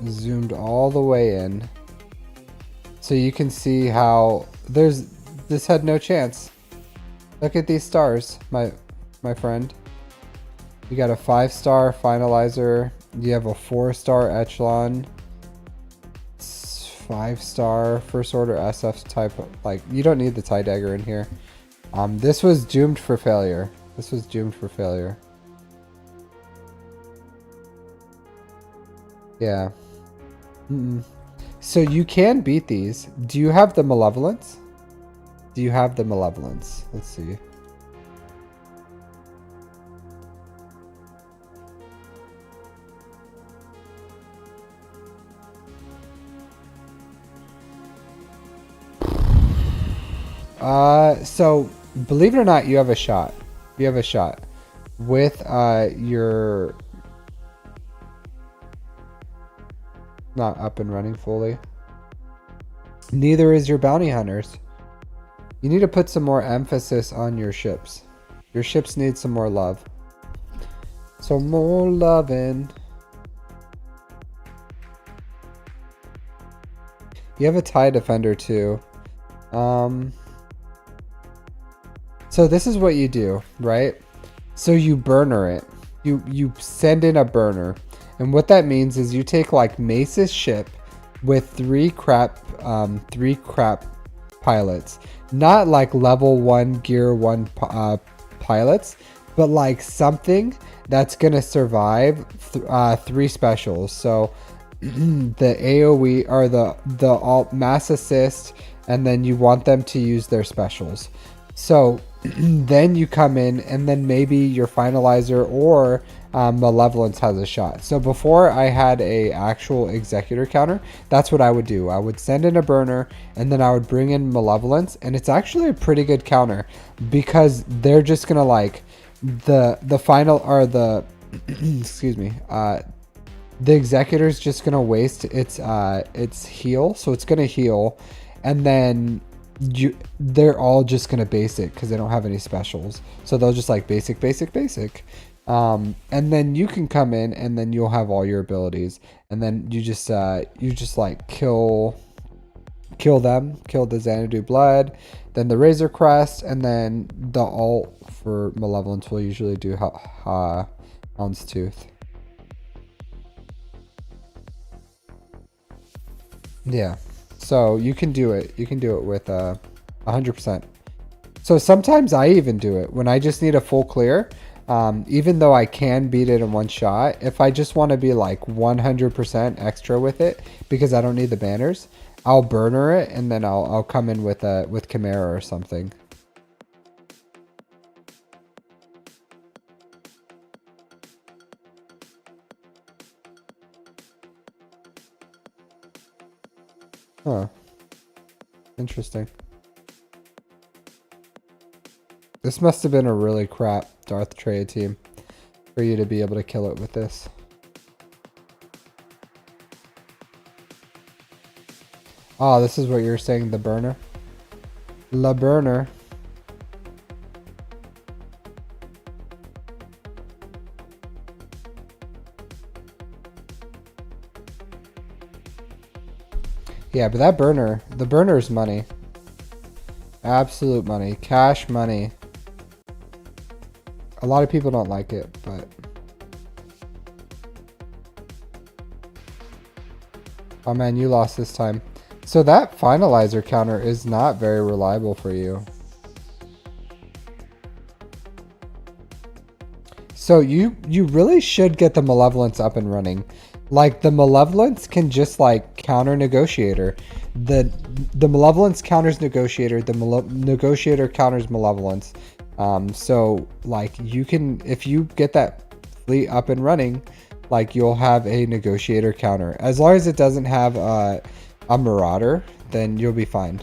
Zoomed all the way in, so you can see how this had no chance. Look at these stars, my friend. You got a 5-star finalizer. You have a 4-star echelon. 5-star first order SF type. Like, you don't need the tie dagger in here. This was doomed for failure. This was doomed for failure. Yeah. So you can beat these. Do you have the malevolence? Do you have the malevolence? Let's see. So believe it or not, you have a shot. You have a shot with your not up and running fully. Neither is your bounty hunters. You need to put some more emphasis on your ships. Your ships need some more love. So more loving. You have a TIE defender too. So this is what you do, right? So you burner it. You send in a burner. And what that means is you take like Mace's ship with three crap pilots. Not like level 1 gear 1 pilots, but like something that's gonna survive 3 specials. So the AoE or the alt mass assist, and then you want them to use their specials. So then you come in, and then maybe your finalizer or malevolence has a shot. So before I had a actual executor counter, that's what I would do. I would send in a burner, and then I would bring in malevolence, and it's actually a pretty good counter because they're just gonna like the final or the excuse me, the executor's just gonna waste its heal, so it's gonna heal, and then they're all just gonna basic because they don't have any specials, so they'll just like basic. And then you can come in, and then you'll have all your abilities, and then you just like kill them, kill the Xanadu Blood, then the Razor Crest, and then the alt for malevolence will usually do Hound's Tooth. Yeah, so you can do it. You can do it with 100%. So sometimes I even do it when I just need a full clear. Even though I can beat it in one shot, if I just want to be like 100% extra with it because I don't need the banners, I'll burner it, and then I'll come in with Chimera or something. Huh. Interesting. This must have been a really crap Darth Traya team for you to be able to kill it with this. Oh, this is what you're saying, the burner? La burner. Yeah, but that burner, the burner is money. Absolute money. Cash money. A lot of people don't like it, but... Oh man, you lost this time. So that finalizer counter is not very reliable for you. So you really should get the malevolence up and running. Like, the malevolence can just like counter negotiator. The malevolence counters negotiator. The negotiator counters malevolence. So like, you can, if you get that fleet up and running, like, you'll have a negotiator counter. As long as it doesn't have a marauder, then you'll be fine.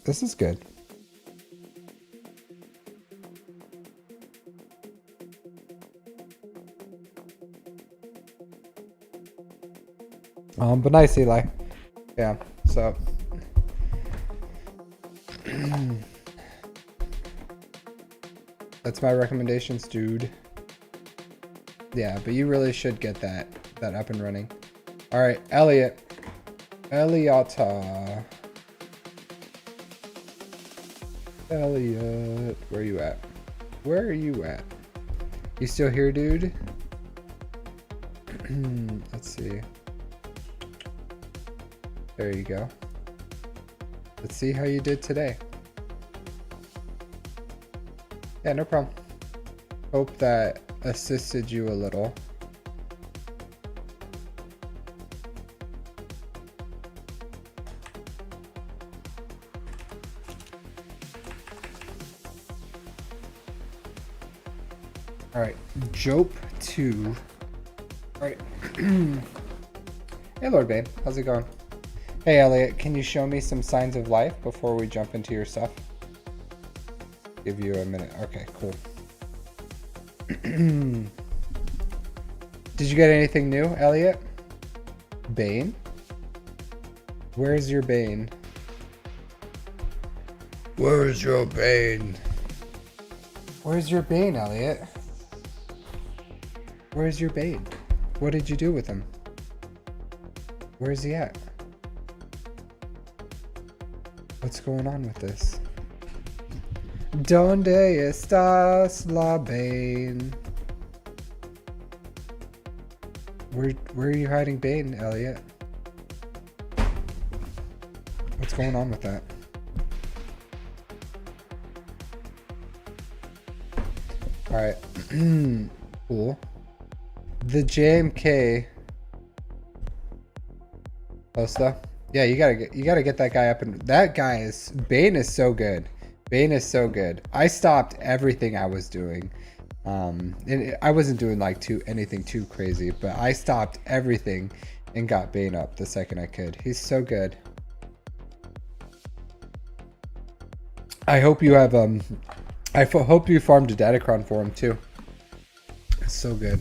This is good. But nice, Eli. Yeah, so that's my recommendations, dude. Yeah, but you really should get that up and running. All right, Elliot. Eliota. Elliot, where are you at? Where are you at? You still here, dude? Let's see. There you go. Let's see how you did today. Yeah, no problem. Hope that assisted you a little. All right, Jope 2. All right. Hey, Lord Babe, how's it going? Hey, Elliot, can you show me some signs of life before we jump into your stuff? Give you a minute. Okay, cool. Did you get anything new, Elliot? Bane? Where's your Bane? Where's your Bane? Where's your Bane, Elliot? Where's your Bane? What did you do with him? Where's he at? What's going on with this? ¿Dónde estás, la Bane? Where are you hiding Bane, Elliot? What's going on with that? Alright. Cool. The JMK Hosta. Yeah, you gotta get that guy up, and that guy is Bane is so good. Bane is so good. I stopped everything I was doing. And I wasn't doing like anything too crazy, but I stopped everything and got Bane up the second I could. He's so good. I hope you have hope you farmed a Datacron for him too. It's so good.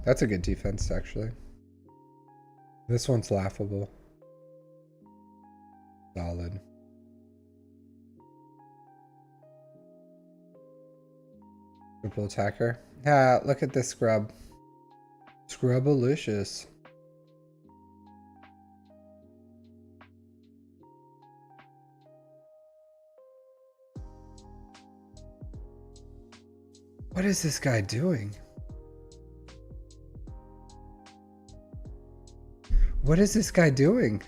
That's a good defense, actually. This one's laughable. Solid. Triple attacker. Ah, look at this scrub. Scrubalicious. What is this guy doing? What is this guy doing?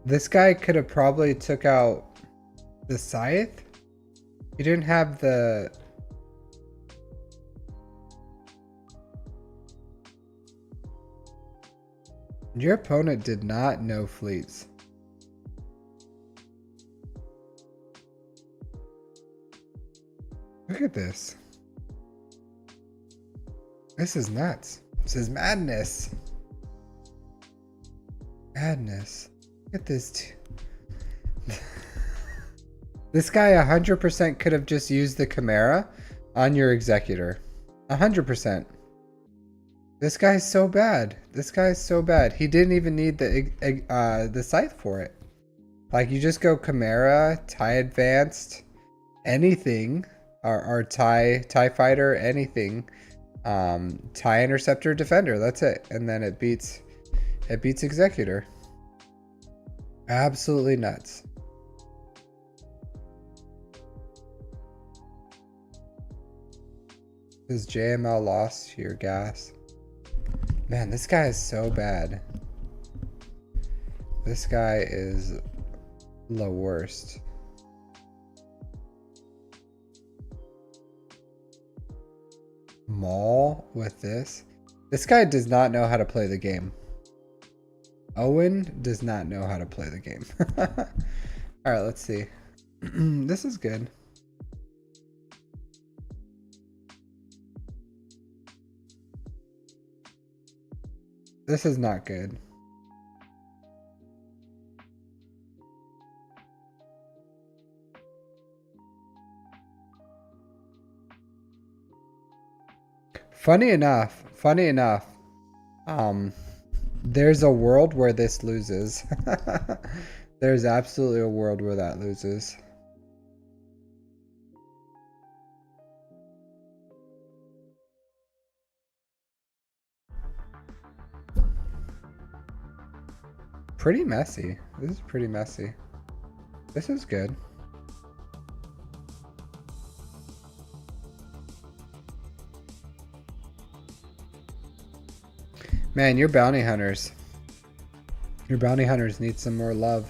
This guy could have probably took out the scythe. He didn't have the... Your opponent did not know fleets. Look at this. This is nuts. This is madness. Madness. Look at this. This guy 100% could have just used the Chimera on your Executor. 100%. This guy's so bad. This guy's so bad. He didn't even need the Scythe for it. Like, you just go Chimera, TIE Advanced, anything, or TIE Fighter, anything. TIE Interceptor, Defender. That's it. And then it beats Executor. Absolutely nuts. Is JML lost your gas? Man, this guy is so bad. This guy is the worst. Maul with this. This guy does not know how to play the game. Owen does not know how to play the game. Alright, let's see. This is good. This is not good. Funny enough, there's a world where this loses. There's absolutely a world where that loses. Pretty messy. This is pretty messy. This is good. Man, your bounty hunters. Your bounty hunters need some more love.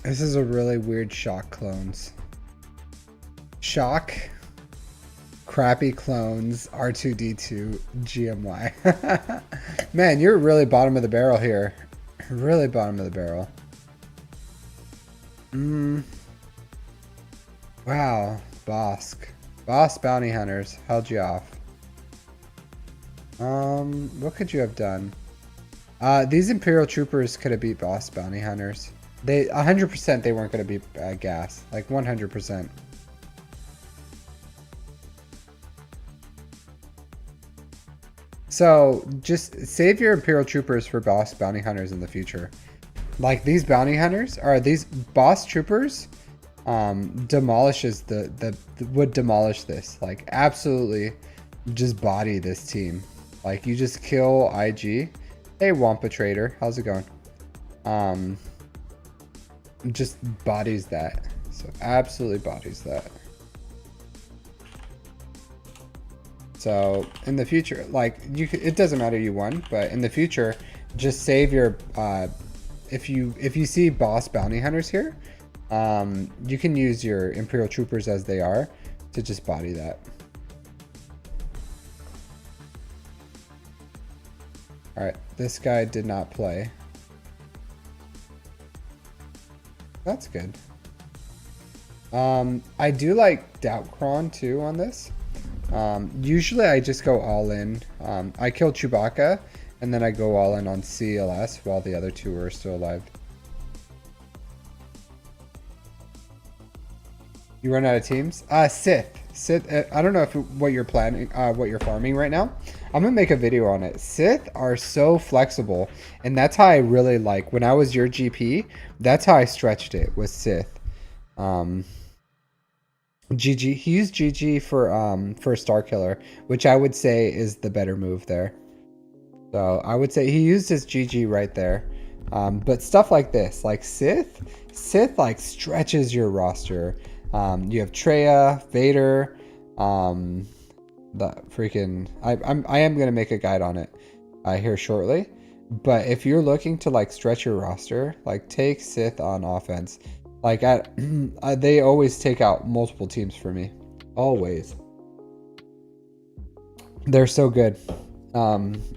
This is a really weird Shock clones. Shock, crappy clones, R2D2, GMY. Man, you're really bottom of the barrel here. Really bottom of the barrel. Wow, Bosk. Boss bounty hunters held you off. What could you have done? These Imperial troopers could have beat boss bounty hunters. They 100% they weren't going to beat gas. Like 100%. So just save your Imperial troopers for boss bounty hunters in the future. Like these bounty hunters are these boss troopers demolishes would demolish this. Like absolutely just body this team. Like you just kill IG. Hey Wampa Trader, how's it going? Just bodies that. So absolutely bodies that. So in the future, like it doesn't matter you won, but in the future, just save your if you see boss bounty hunters here, you can use your Imperial troopers as they are to just body that. All right, this guy did not play. That's good. I do like Doubtcron too on this. Usually I just go all in. I kill Chewbacca and then I go all in on CLS while the other two are still alive. You run out of teams? Sith. I don't know what you're planning, what you're farming right now. I'm gonna make a video on it. Sith are so flexible, and that's how I really like. When I was your GP, that's how I stretched it with Sith. GG. He used GG for Star Killer, which I would say is the better move there. So I would say he used his GG right there. But stuff like this, like Sith like stretches your roster. You have Traya, Vader, the freaking I am gonna make a guide on it here shortly. But if you're looking to like stretch your roster, like take Sith on offense. Like they always take out multiple teams for me. Always. They're so good.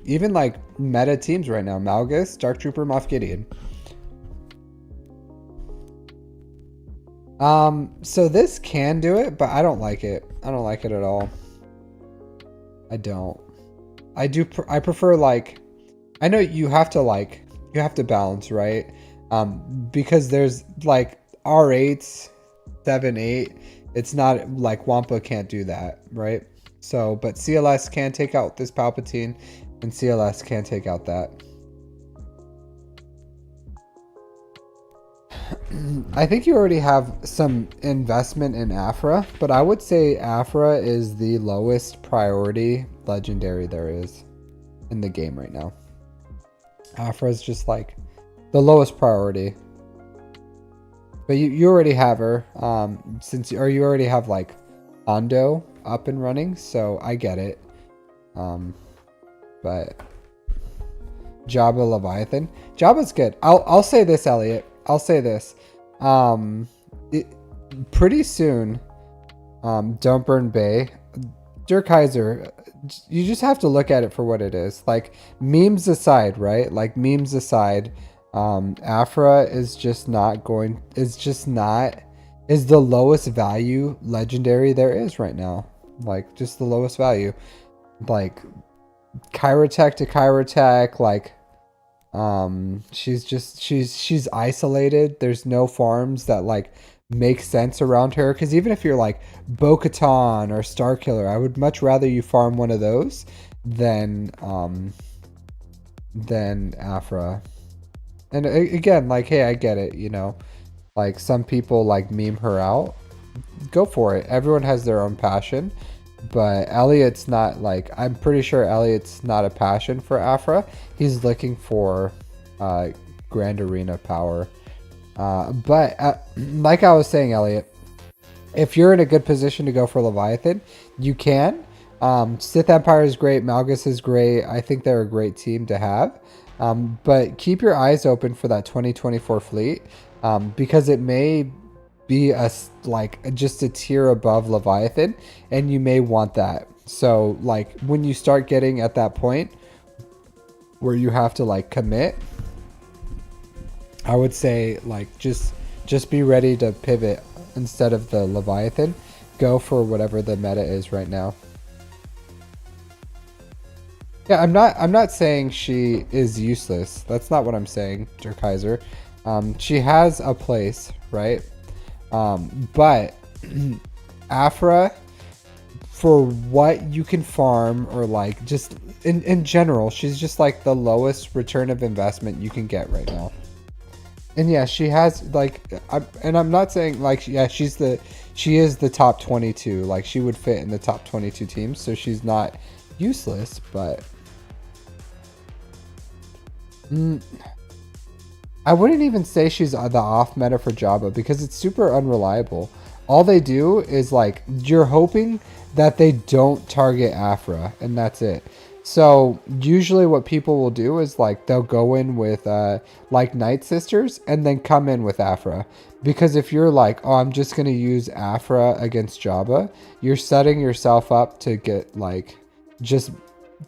Even like meta teams right now. Malgus, Dark Trooper, Moff Gideon. So this can do it, but I don't like it. I don't like it at all. I don't. I prefer like, I know you have to balance, right? Because there's like R8s, 7-8. It's not like Wampa can't do that, right? So, but CLS can take out this Palpatine, and CLS can take out that. I think you already have some investment in Afra, but I would say Afra is the lowest priority legendary there is in the game right now. Afra is just like the lowest priority. But you already have her, you already have like Hondo up and running, so I get it. But Jabba Leviathan, Jabba's good. I'll say this, Elliot. I'll say this. Pretty soon, Don't Burn Bay, Dirk Kaiser, you just have to look at it for what it is. Like memes aside, right? Like memes aside. Afra is just not going, is the lowest value legendary there is right now. Like just the lowest value. Like Kyrotech to Kyrotech, like she's isolated. There's no farms that like make sense around her, because even if you're like Bo-Katan or Starkiller, I would much rather you farm one of those than Afra. And again, like, hey, I get it, you know, like some people like meme her out. Go for it. Everyone has their own passion, but Elliot's not like, I'm pretty sure Elliot's not a passion for Afra. He's looking for Grand Arena power. But like I was saying, Elliot, if you're in a good position to go for Leviathan, you can. Sith Empire is great. Malgus is great. I think they're a great team to have. But keep your eyes open for that 2024 fleet, because it may be just a tier above Leviathan, and you may want that. So like when you start getting at that point where you have to like commit, I would say like just be ready to pivot. Instead of the Leviathan, go for whatever the meta is right now. Yeah, I'm not saying she is useless. That's not what I'm saying, Kaiser. She has a place, right? But Afra, for what you can farm, or like just in general, she's just like the lowest return of investment you can get right now. And yeah, she has like, I'm not saying like, yeah, she is the top 22. Like she would fit in the top 22 teams, so she's not useless. But I wouldn't even say she's the off meta for Jabba, because it's super unreliable. All they do is like, you're hoping that they don't target Afra, and that's it. So usually what people will do is like they'll go in with like Night Sisters and then come in with Afra. Because if you're like, oh, I'm just going to use Afra against Jabba, you're setting yourself up to get like, just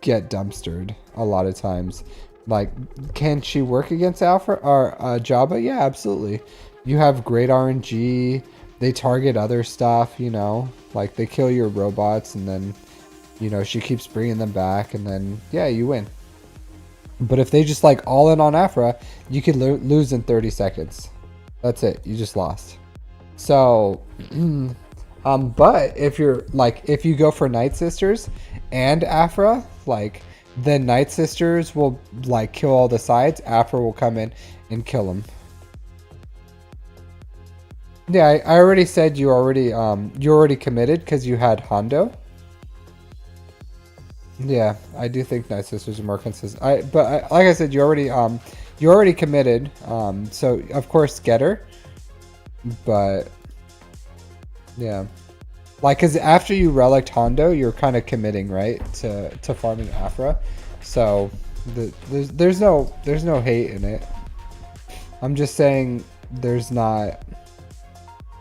get dumpstered a lot of times. Like, can she work against Afra or Jabba? Yeah, absolutely. You have great RNG. They target other stuff, you know, like they kill your robots, and then, you know, she keeps bringing them back, and then, yeah, you win. But if they just like all in on Afra, you could lose in 30 seconds. That's it. You just lost. So, but if you're like, if you go for Night Sisters and Afra, like, then Night Sisters will like kill all the sides. Afra will come in and kill them. Yeah, I already said you already committed because you had Hondo. Yeah, I do think Night Sisters are more consistent. Like I said, you already committed. So of course get her. But yeah, like, cause after you relict Hondo, you're kind of committing, right, to farming Afra. So there's no hate in it. I'm just saying there's not.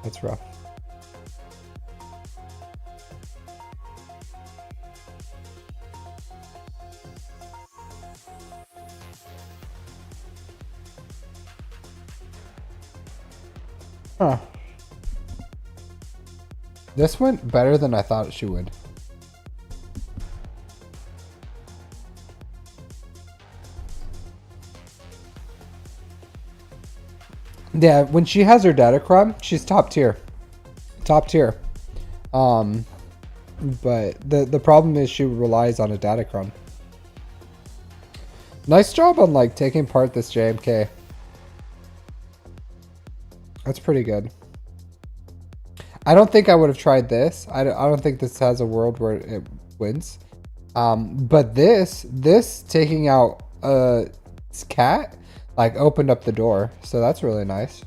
That's rough. Huh. This went better than I thought she would. Yeah, when she has her Datacron, she's top tier. Top tier. But the problem is she relies on a Datacron. Nice job on like taking part this JMK. That's pretty good. I don't think I would have tried this. I don't think this has a world where it wins. But this taking out cat like opened up the door, so that's really nice.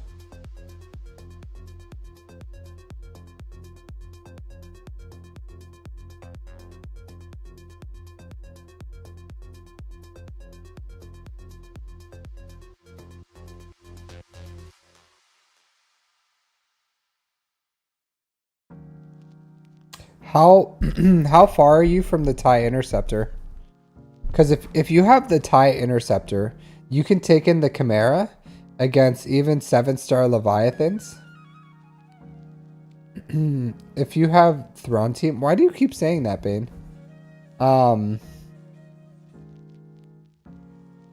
How how far are you from the TIE Interceptor? Because if you have the TIE Interceptor, you can take in the Chimera against even 7-star Leviathans. If you have Thrawn Team, why do you keep saying that, Bane? Oh,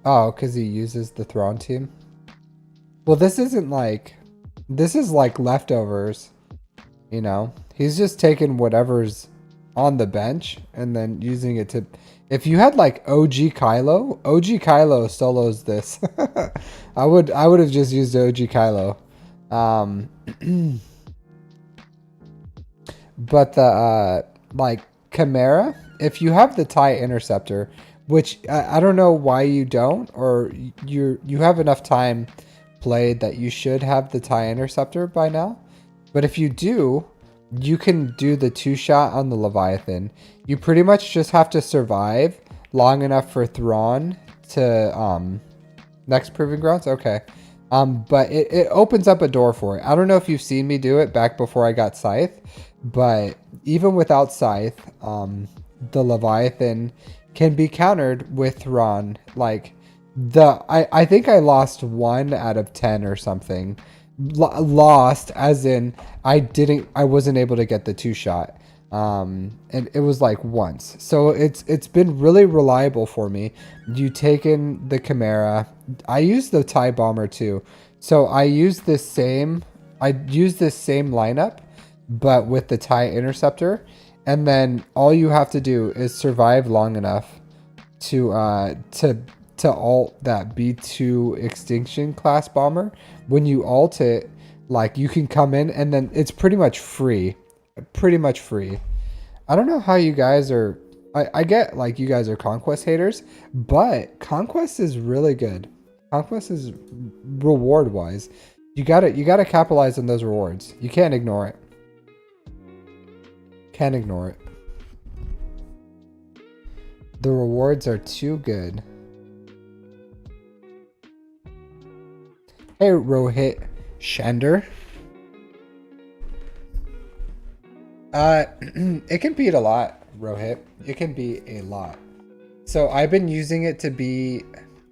because he uses the Thrawn Team. Well, this isn't like, this is like leftovers. You know, he's just taking whatever's on the bench and then using it to. If you had like OG Kylo solos this. I would have just used OG Kylo. But the like Chimera, if you have the TIE Interceptor, which I don't know why you don't, or you have enough time played that you should have the TIE Interceptor by now. But if you do, you can do the 2-shot on the Leviathan. You pretty much just have to survive long enough for Thrawn to next proving grounds. Okay. But it opens up a door for it. I don't know if you've seen me do it back before I got Scythe, but even without Scythe, the Leviathan can be countered with Thrawn. Like I think I lost 1 out of 10 or something. Lost as in I wasn't able to get the 2-shot. And it was like once. So it's been really reliable for me. You take in the Chimera. I use the TIE Bomber too. So I use this same lineup, but with the TIE Interceptor. And then all you have to do is survive long enough to alt that B2 Extinction class bomber. When you alt it, like you can come in and then it's pretty much free. Pretty much free. I don't know how you guys are. I get like you guys are Conquest haters, but Conquest is really good. Conquest is reward wise. You gotta capitalize on those rewards. You can't ignore it. Can't ignore it. The rewards are too good. Hey, Rohit Shander. It can beat a lot, Rohit. It can be a lot. So I've been using it to be,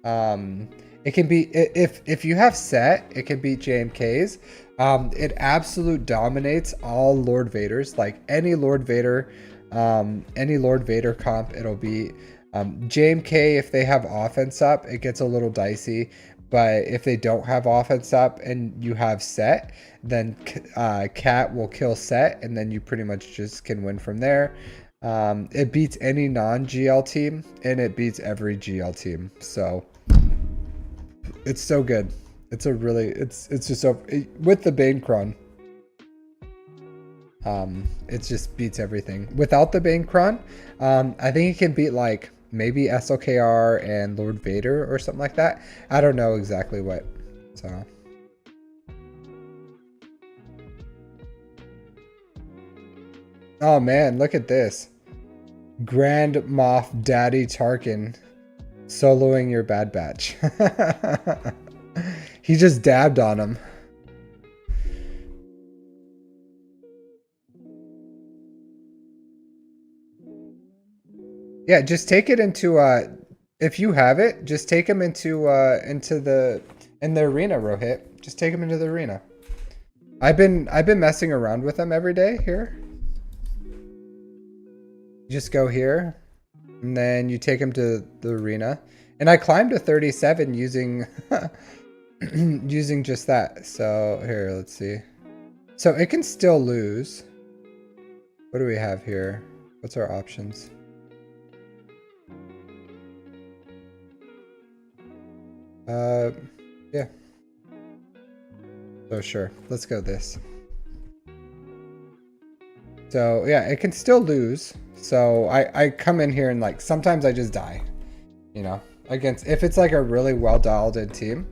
it can be, if you have set, it can beat JMKs. It absolute dominates all Lord Vaders, like any Lord Vader comp, it'll beat. JMK, if they have offense up, it gets a little dicey. But if they don't have offense up and you have set, then Cat will kill set, and then you pretty much just can win from there. It beats any non-GL team, and it beats every GL team. So it's so good. It's a really, it's just so, with the Banekron, it just beats everything. Without the Banekron, I think it can beat like maybe SLKR and Lord Vader or something like that. I don't know exactly what. So oh man, look at this. Grand Moff Daddy Tarkin soloing your Bad Batch. He just dabbed on him. Yeah, just take it into if you have it, just take him into the arena, Rohit. Just take him into the arena. I've been messing around with him every day here. Just go here, and then you take him to the arena. And I climbed to 37 using using just that. So here, let's see. So it can still lose. What do we have here? What's our options? Yeah. So sure, let's go this. So yeah, it can still lose. So I come in here and like, sometimes I just die, you know, against, if it's like a really well dialed in team,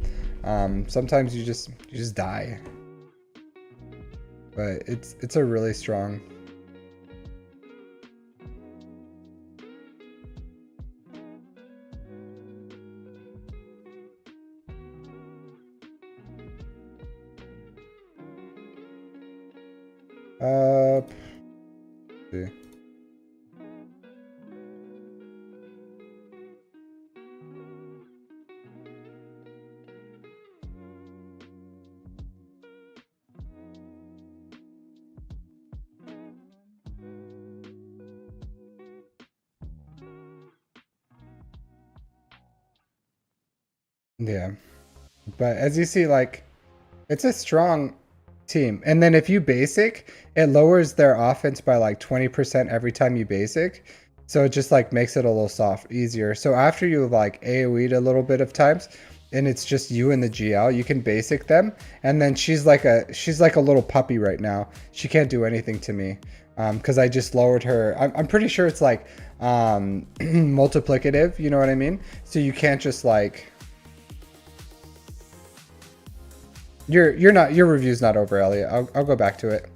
sometimes you just die, but it's a really strong. See. Yeah, but as you see, like, it's a strong team. And then if you basic, it lowers their offense by like 20% every time you basic. So it just like makes it a little easier. So after you like AoE'd a little bit of times, and it's just you and the GL, you can basic them. And then she's like a little puppy right now. She can't do anything to me because I just lowered her. I'm pretty sure it's like multiplicative, you know what I mean? So you can't just like your review's not over, Elliot. I'll go back to it.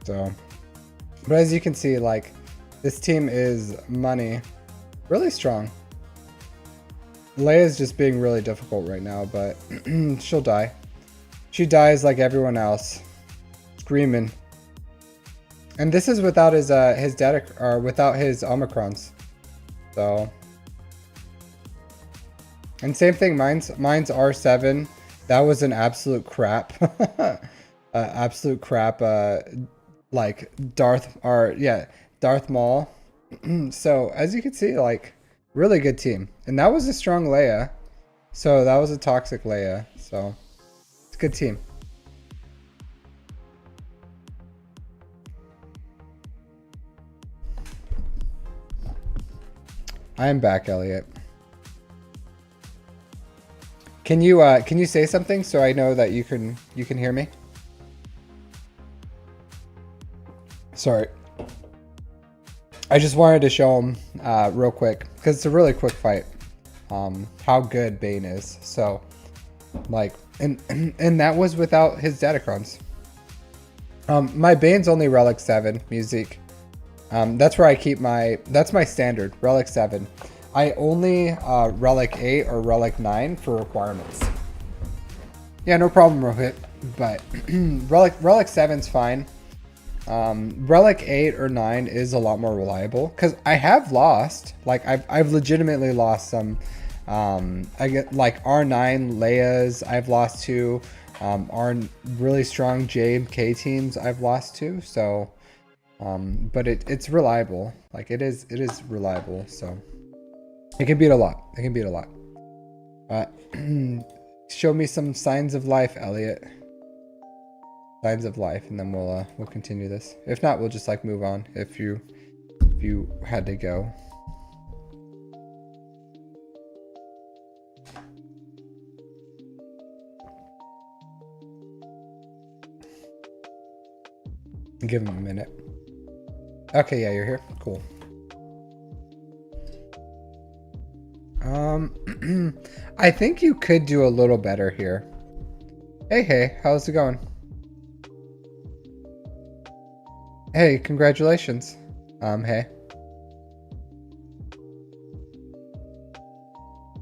So, but as you can see, like, this team is money, really strong. Leia's just being really difficult right now, but she'll die. She dies like everyone else, screaming. And this is without his data, or without his Omicrons. So, and same thing. Mine's R7. That was an absolute crap, absolute crap. Like Darth Maul. So as you can see, like, really good team, and that was a strong Leia. So that was a toxic Leia. So it's a good team. I am back, Elliot. Can you say something so I know that you can hear me? Sorry. I just wanted to show him real quick because it's a really quick fight. How good Bane is. So, like, and that was without his Datacrons. My Bane's only Relic 7 music. That's where I keep that's my standard, Relic 7. I only Relic 8 or Relic 9 for requirements. Yeah, no problem, Rohit. But Relic 7's fine. Relic 8 or 9 is a lot more reliable because I have lost, like, I've legitimately lost some. I get like R9 Leia's I've lost to, R really strong JMK teams I've lost to. So, but it's reliable. Like, it is reliable. So it can beat a lot. It can beat a lot. Show me some signs of life, Elliot. Signs of life, and then we'll continue this. If not, we'll just like move on. If you had to go. Give him a minute. Okay, yeah, you're here. Cool. I think you could do a little better here. Hey, how's it going? Hey, congratulations. Hey.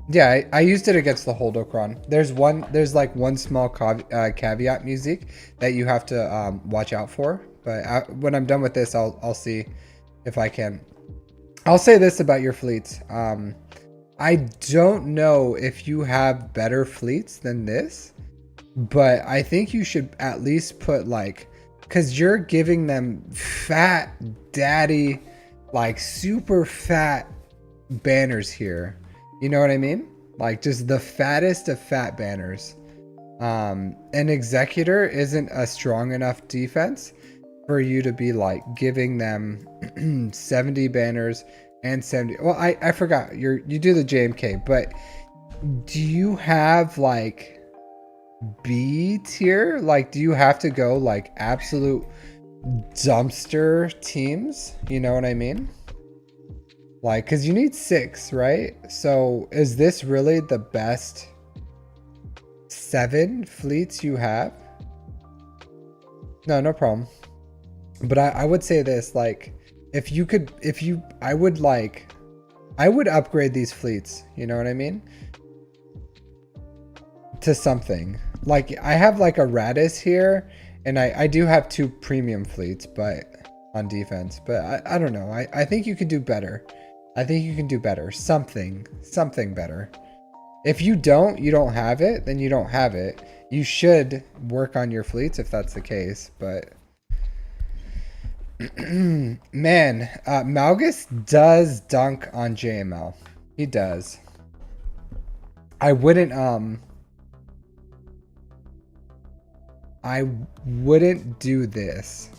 Yeah, I used it against the Holdocron. There's like one small caveat music that you have to watch out for. But when I'm done with this, I'll see if I can. I'll say this about your fleets. I don't know if you have better fleets than this, but I think you should at least put like, because you're giving them fat daddy, like super fat banners here. You know what I mean? Like, just the fattest of fat banners. An Executor isn't a strong enough defense for you to be like giving them 70 banners and 70. Well, I forgot you do the JMK, but do you have like B tier? Like, do you have to go like absolute dumpster teams? You know what I mean? Like, because you need 6, right? So is this really the best 7 fleets you have? No problem. But I would say this, like, I would upgrade these fleets, you know what I mean? To something. Like, I have like a Radis here, and I do have 2 premium fleets, but on defense. But I don't know. I think you could do better. I think you can do better. Something better. If you don't have it, then you don't have it. You should work on your fleets if that's the case, but man, Malgus does dunk on JML. He does. I wouldn't do this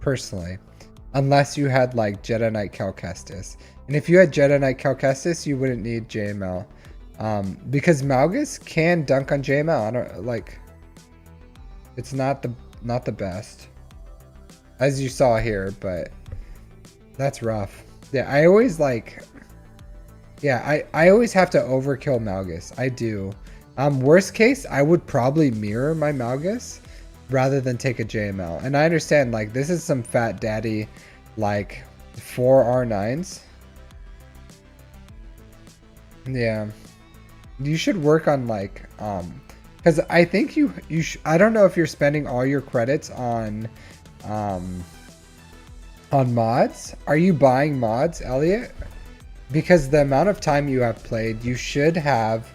personally unless you had like Jedi Knight Cal Kestis. And if you had Jedi Knight Cal Kestis, you wouldn't need JML. Because Malgus can dunk on JML. I don't like, it's not the best, as you saw here, but that's rough. Yeah, I always like, yeah, I always have to overkill Malgus. I do. Worst case, I would probably mirror my Malgus rather than take a JML. And I understand, like, this is some fat daddy, like, 4 R9s. Yeah. You should work on, like, because I think I don't know if you're spending all your credits on mods. Are you buying mods, Elliot? Because the amount of time you have played, you should have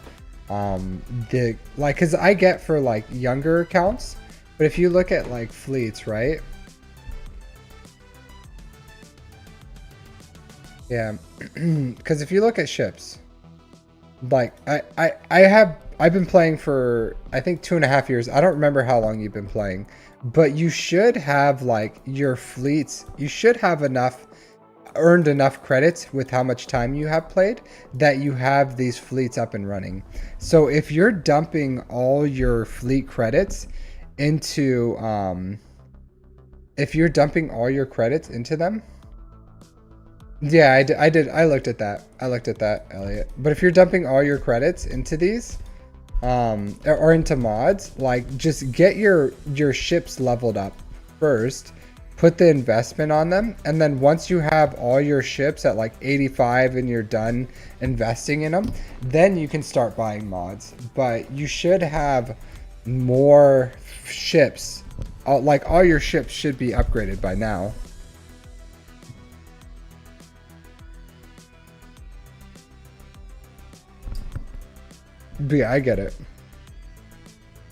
because I get for like younger accounts, but if you look at like fleets, right? Yeah, because if you look at ships, like I've been playing for I think 2.5 years. I don't remember how long you've been playing, but you should have like your fleets. You should have earned enough credits with how much time you have played that you have these fleets up and running. So if you're dumping all your fleet credits into them, yeah, I looked at that, Elliot. But if you're dumping all your credits into these or into mods, like just get your ships leveled up first, put the investment on them, and then once you have all your ships at like 85 and you're done investing in them, then you can start buying mods. But you should have more ships. Like all your ships should be upgraded by now. But yeah, I get it.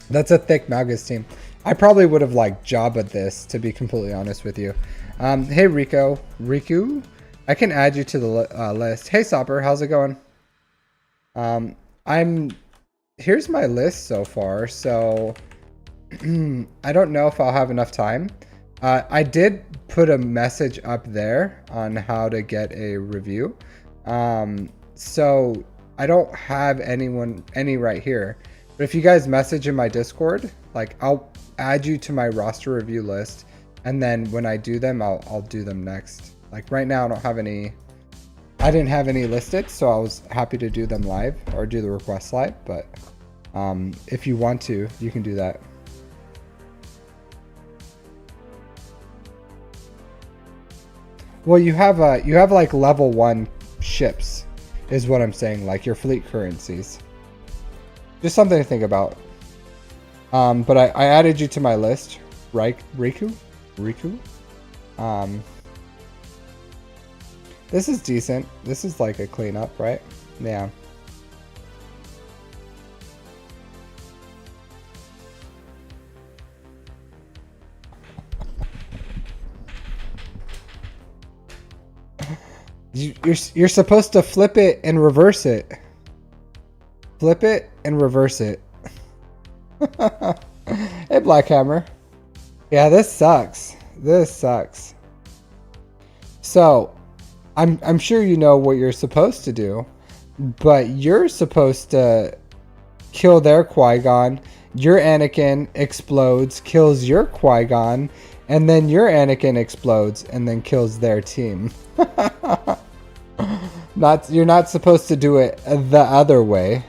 That's a thick Malgus team. I probably would have like Jabba this, to be completely honest with you. Hey Riku, I can add you to the list. Hey Sopper, how's it going? Here's my list so far. So I don't know if I'll have enough time. I did put a message up there on how to get a review. So I don't have any right here. But if you guys message in my Discord, like I'll add you to my roster review list, and then when I do them, I'll do them next. Like right now, I didn't have any listed, so I was happy to do them live or do the request live. But if you want to, you can do that. Well, you have like level 1 ships, is what I'm saying. Like your fleet currencies. Just something to think about. But I added you to my list, right, Riku? This is decent. This is like a cleanup, right? Yeah. You're supposed to flip it and reverse it. Flip it and reverse it. Hey, Blackhammer. Yeah, this sucks. This sucks. So, I'm sure you know what you're supposed to do, but you're supposed to kill their Qui-Gon. Your Anakin explodes, kills your Qui-Gon, and then your Anakin explodes and then kills their team. You're not supposed to do it the other way.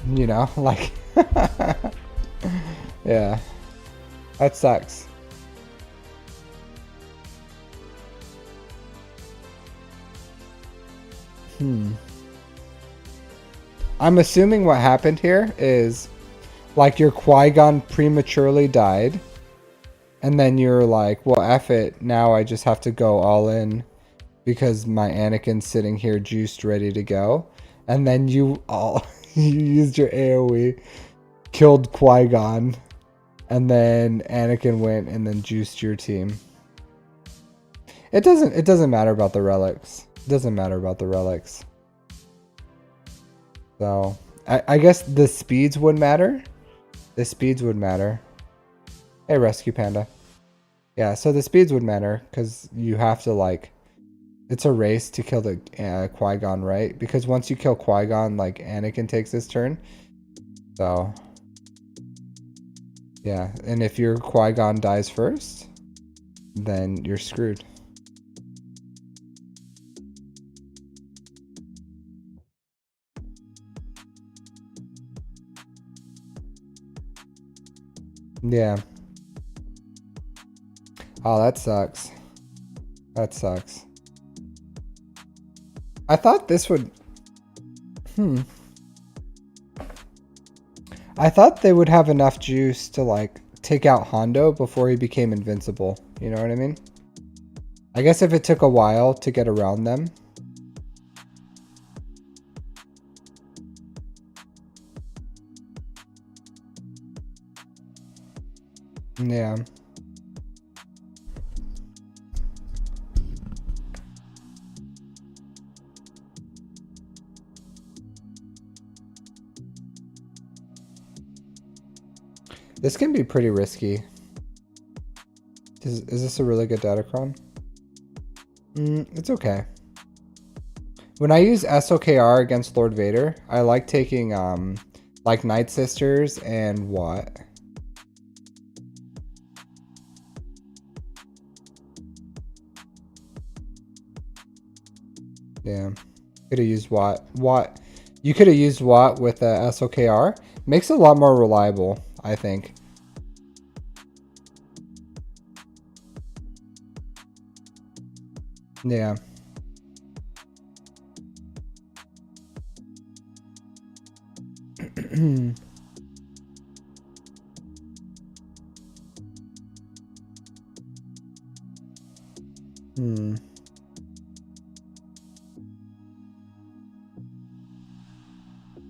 You know, like yeah. That sucks. I'm assuming what happened here is like your Qui-Gon prematurely died, and then you're like, well, F it, now I just have to go all in because my Anakin's sitting here juiced ready to go. And then you used your AoE, killed Qui-Gon, and then Anakin went and then juiced your team. It doesn't matter about the relics. It doesn't matter about the relics. So I guess the speeds would matter. The speeds would matter. Hey, Rescue Panda. Yeah, so the speeds would matter because you have to like, it's a race to kill the Qui-Gon, right? Because once you kill Qui-Gon, like Anakin takes his turn. So, yeah, and if your Qui-Gon dies first, then you're screwed. Yeah. Oh, that sucks. That sucks. I thought this would... I thought they would have enough juice to, like, take out Hondo before he became invincible. You know what I mean? I guess if it took a while to get around them. Yeah. This can be pretty risky. Is this a really good Datacron? It's okay. When I use SOKR against Lord Vader, I like taking like Night Sisters and what? Yeah. Could have used Watt. You could have used Watt with SOKR. Makes it a lot more reliable, I think. Yeah.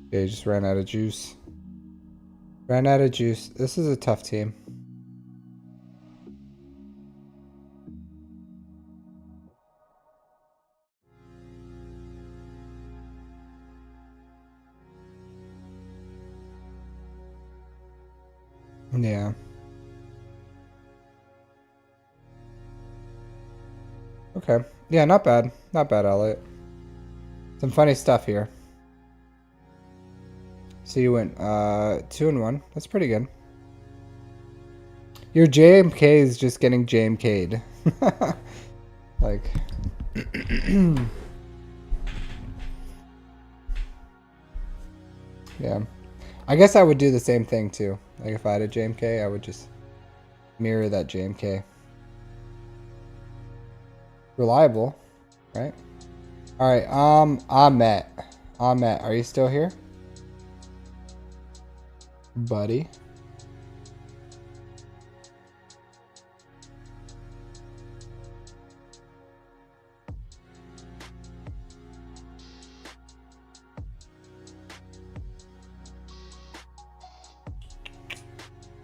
Okay, just ran out of juice. Ran out of juice. This is a tough team. Yeah. Okay. Yeah, not bad. Not bad, Elliot. Some funny stuff here. So you went 2-1. That's pretty good. Your JMK is just getting JMK'd. Like... Yeah. I guess I would do the same thing too. Like if I had a JMK, I would just mirror that JMK. Reliable, right? Alright, Ahmet. Ahmet, are you still here? Buddy.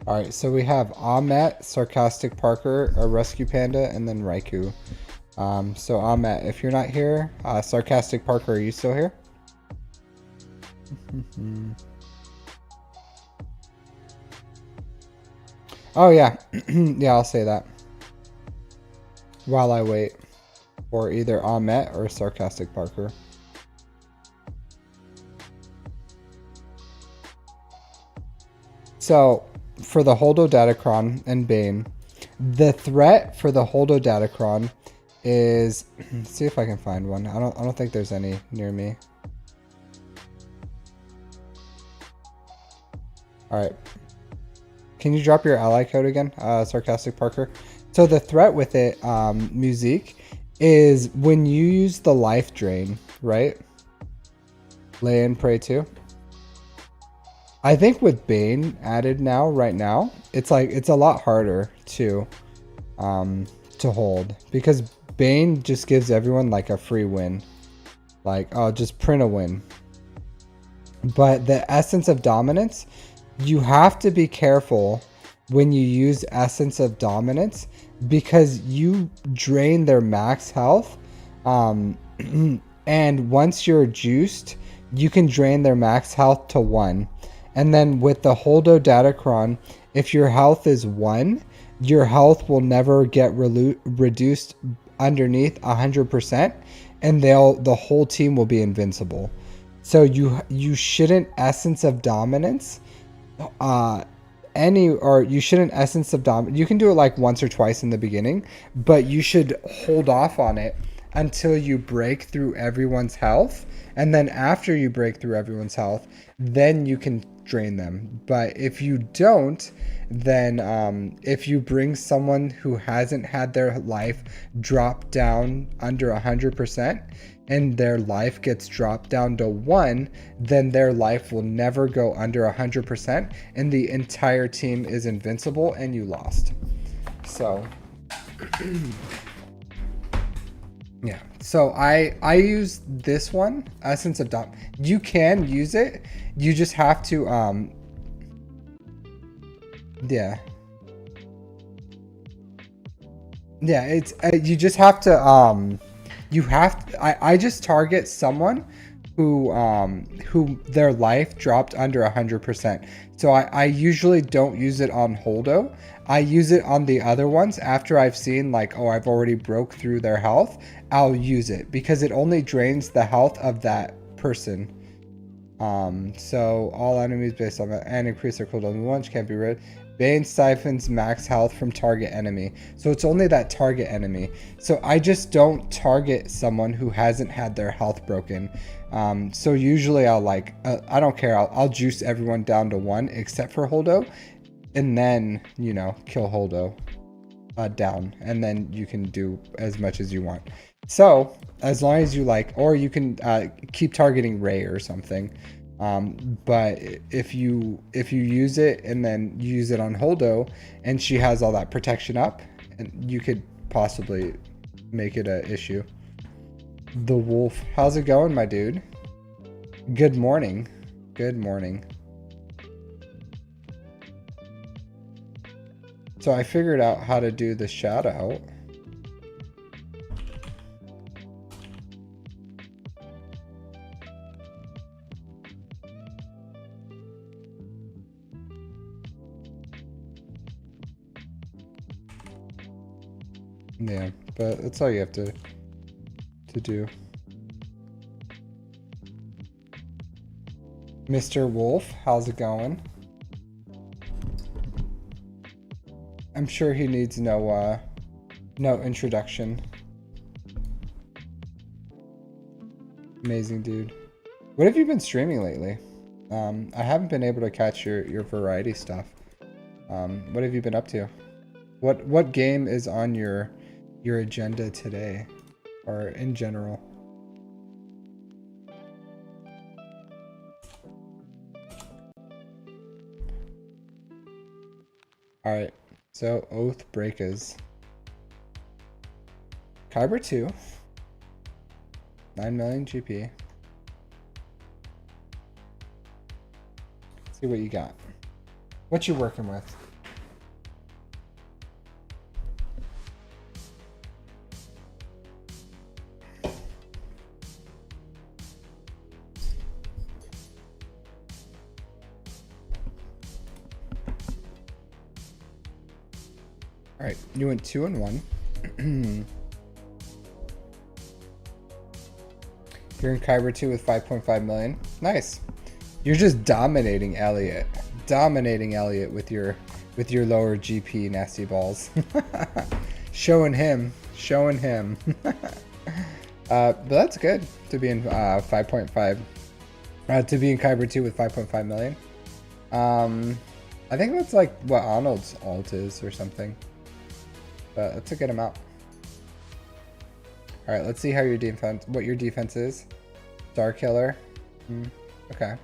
Alright, so we have Ahmet, Sarcastic Parker, a Rescue Panda, and then Raikou. So Ahmet, if you're not here, Sarcastic Parker, are you still here? Oh yeah, yeah, I'll say that. While I wait for either Ahmet or Sarcastic Parker. So, for the Holdo Datacron and Bane, the threat for the Holdo Datacron is... Let's see if I can find one. I don't think there's any near me. Alright. Can you drop your ally code again, Sarcastic Parker? So the threat with it, Musique, is when you use the life drain, right? Lay in, pray to. I think with Bane added now, right now, it's like it's a lot harder to hold because Bane just gives everyone like a free win, like oh just print a win. But the Essence of Dominance, you have to be careful when you use Essence of Dominance because you drain their max health, and once you're juiced, you can drain their max health to 1. And then with the Holdo Datacron, if your health is 1, your health will never get reduced underneath 100%, and the whole team will be invincible. So you shouldn't Essence of Dominance you shouldn't Essence of Dominance. You can do it like once or twice in the beginning, but you should hold off on it until you break through everyone's health, and then after you break through everyone's health, then you can drain them. But if you don't, then if you bring someone who hasn't had their life drop down under 100%, and their life gets dropped down to 1, then their life will never go under 100%, and the entire team is invincible and you lost. So yeah, so I use this one, Essence of Dom. You can use it, you just have to yeah, it's you just have to I just target someone who their life dropped under 100%. So I usually don't use it on Holdo. I use it on the other ones after I've seen like, oh, I've already broke through their health. I'll use it because it only drains the health of that person. So all enemies based on that and increase their cooldown once can't be rid. Bane siphons max health from target enemy. So it's only that target enemy. So I just don't target someone who hasn't had their health broken. So usually I'll like, I don't care. I'll juice everyone down to 1 except for Holdo. And then, you know, kill Holdo down. And then you can do as much as you want. So as long as you like, or you can keep targeting Ray or something. But if you use it and then use it on Holdo and she has all that protection up, and you could possibly make it an issue. The Wolf, how's it going, my dude? Good morning. Good morning. So I figured out how to do the shout out. Yeah, but that's all you have to do. Mr. Wolf, how's it going? I'm sure he needs no introduction. Amazing dude. What have you been streaming lately? I haven't been able to catch your variety stuff. What have you been up to? What game is on your agenda today, or in general? All right, so Oath Breakers. Kyber 2. 9 million GP. Let's see what you got. What you working with? All right, you went 2 and 1. You're in Kyber 2 with 5.5 million. Nice. You're just dominating Elliot. Dominating Elliot with your lower GP nasty balls. Showing him. But that's good to be in 5.5. To be in Kyber 2 with 5.5 million. I think that's like what Arnold's alt is or something. But that's a good amount. All right, let's see how your defense, what your defense is. Star Killer. Okay.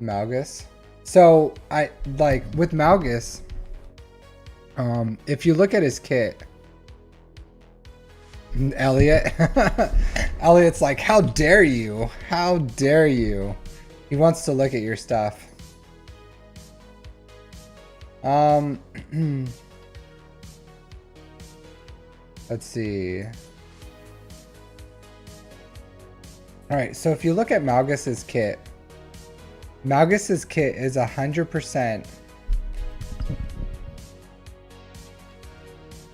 Malgus. So I like with Malgus. If you look at his kit, Elliot, Elliot's like, how dare you? How dare you? He wants to look at your stuff. Let's see. Alright, so if you look at Malgus's kit is 100%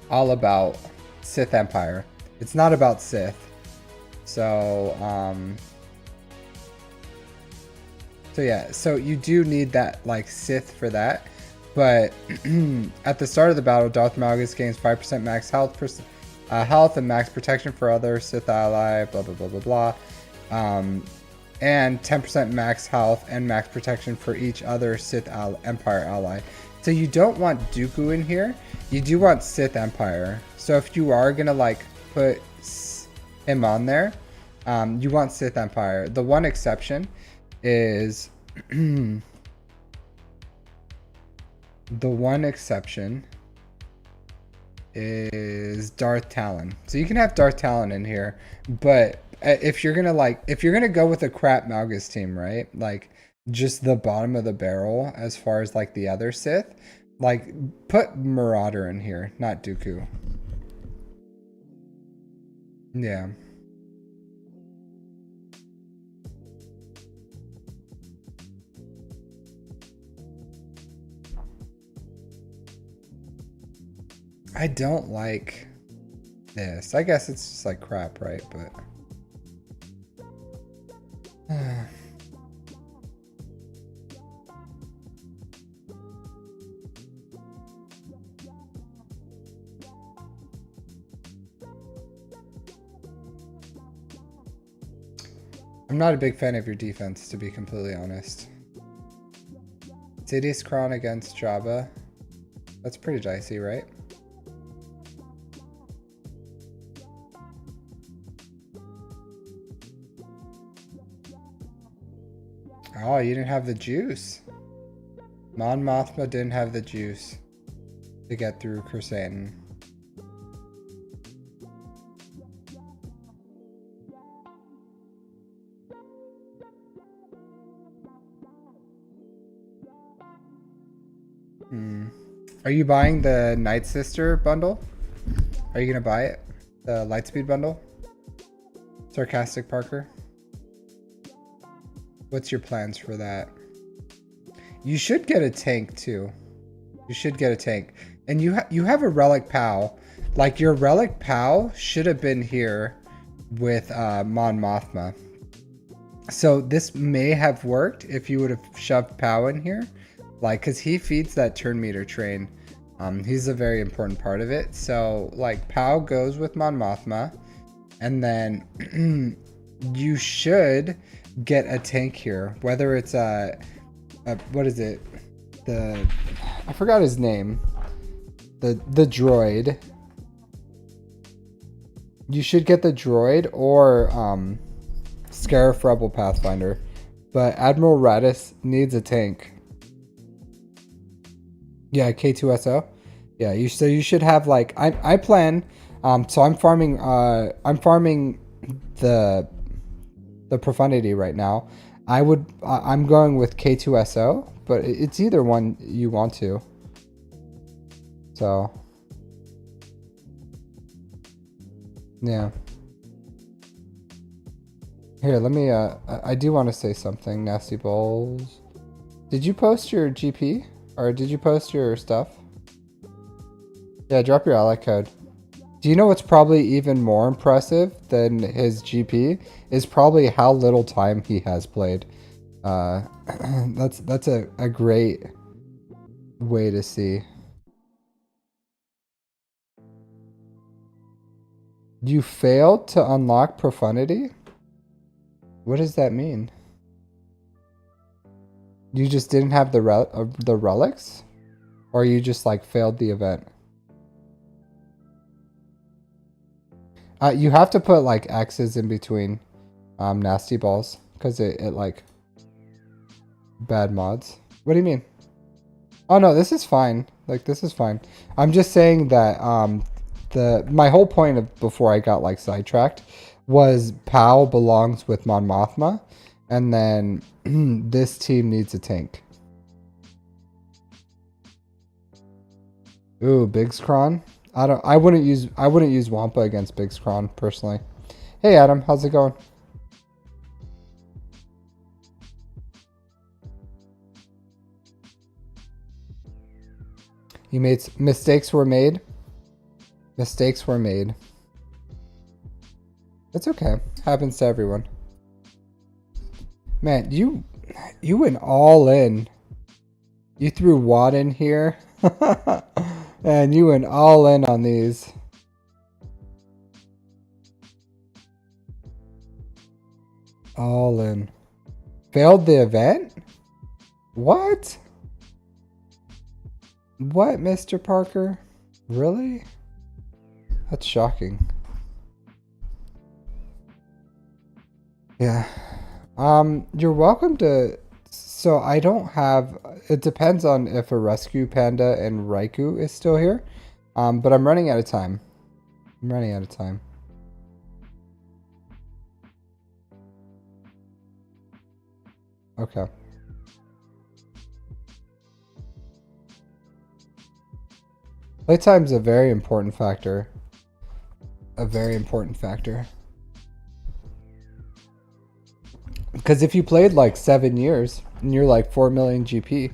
all about Sith Empire. It's not about Sith. So, so yeah, so you do need that like Sith for that. But at the start of the battle, Darth Malgus gains 5% max health, health and max protection for other Sith ally, blah blah blah blah blah. And 10% max health and max protection for each other Sith Empire ally. So you don't want Dooku in here. You do want Sith Empire. So if you are gonna like put him on there, you want Sith Empire. The one exception is the one exception is Darth Talon. So you can have Darth Talon in here, but if you're gonna go with a crap Malgus team, right? Like just the bottom of the barrel as far as like the other Sith, like put Marauder in here, not Dooku. Yeah. I don't like this. I guess it's just like crap, right? But I'm not a big fan of your defense, to be completely honest. Sidious Kron against Jabba. That's pretty dicey, right? Oh, you didn't have the juice. Mon Mothma didn't have the juice to get through Chrysanthemum. Are you buying the Night Sister bundle? Are you gonna buy it? The Lightspeed bundle? Sarcastic Parker? What's your plans for that? You should get a tank too. You should get a tank. And you have a Relic Pal. Like your Relic Pal should have been here with Mon Mothma. So this may have worked if you would have shoved Pal in here. Like, cause he feeds that turn meter train. He's a very important part of it. So like Pal goes with Mon Mothma, and then you should get a tank here. Whether it's what is it? I forgot his name. The droid. You should get the droid or Scarif Rebel Pathfinder. But Admiral Radis needs a tank. Yeah, K2SO. Yeah, so you should have like I plan. So I'm farming the Profundity right now. I'm going with K2SO, but it's either one you want to. So yeah. Here, let me I do want to say something, Nasty Balls. Did you post your GP? Or did you post your stuff? Yeah, drop your ally code. Do you know what's probably even more impressive than his GP? Is probably how little time he has played. That's a great way to see. You failed to unlock Profundity? What does that mean? You just didn't have the relics? Or you just like failed the event? You have to put like X's in between Nasty Balls, because it like bad mods. What do you mean? Oh no, this is fine. Like this is fine. I'm just saying that my whole point of before I got like sidetracked was Pal belongs with Mon Mothma, and then this team needs a tank. Ooh, Bigskron. I wouldn't use Wampa against Bigskron personally. Hey Adam, how's it going? You made mistakes were made. Mistakes were made. It's okay. Happens to everyone. Man, you went all in. You threw Watt in here. And you went all in on these. All in. Failed the event? What? What, Mr. Parker? Really? That's shocking. Yeah. You're welcome to... So I don't have... It depends on if a Rescue Panda and Raikou is still here. But I'm running out of time. I'm running out of time. Okay. Playtime's a very important factor. A very important factor. Because if you played like 7 years and you're like 4 million GP,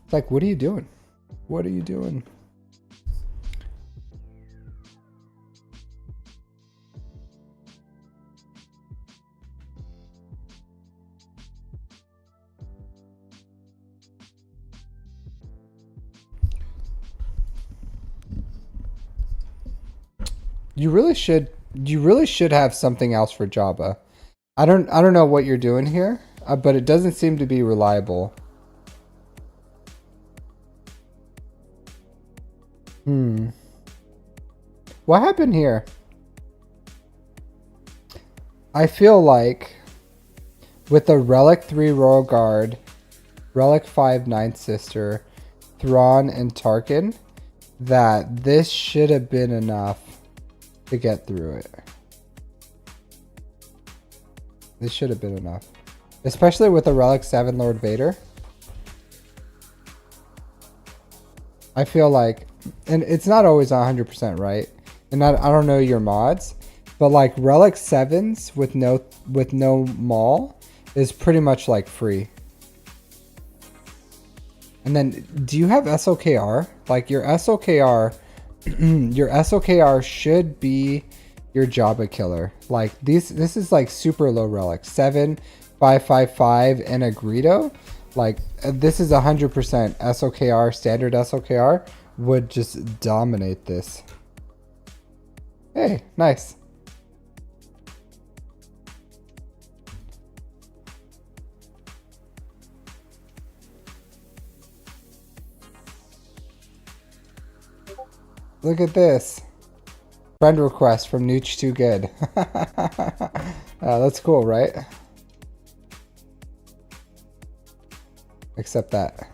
it's like, what are you doing? What are you doing? You really should have something else for Jabba. I don't know what you're doing here, but it doesn't seem to be reliable. What happened here? I feel like with the Relic 3 Royal Guard, Relic 5 Ninth Sister, Thrawn, and Tarkin, that this should have been enough to get through it. This should have been enough. Especially with the Relic 7 Lord Vader. I feel like, and it's not always 100% right, and I don't know your mods, but like Relic 7s with no Maul is pretty much like free. And then, do you have SOKR? Like your SOKR, your SOKR should be your Jabba killer. Like this is like super low relic. 7, 5, 5, 5, and a Greedo. Like this is 100% SOKR, standard SOKR would just dominate this. Hey, nice. Look at this. Friend request from Nooch Too Good. That's cool, right? Accept that.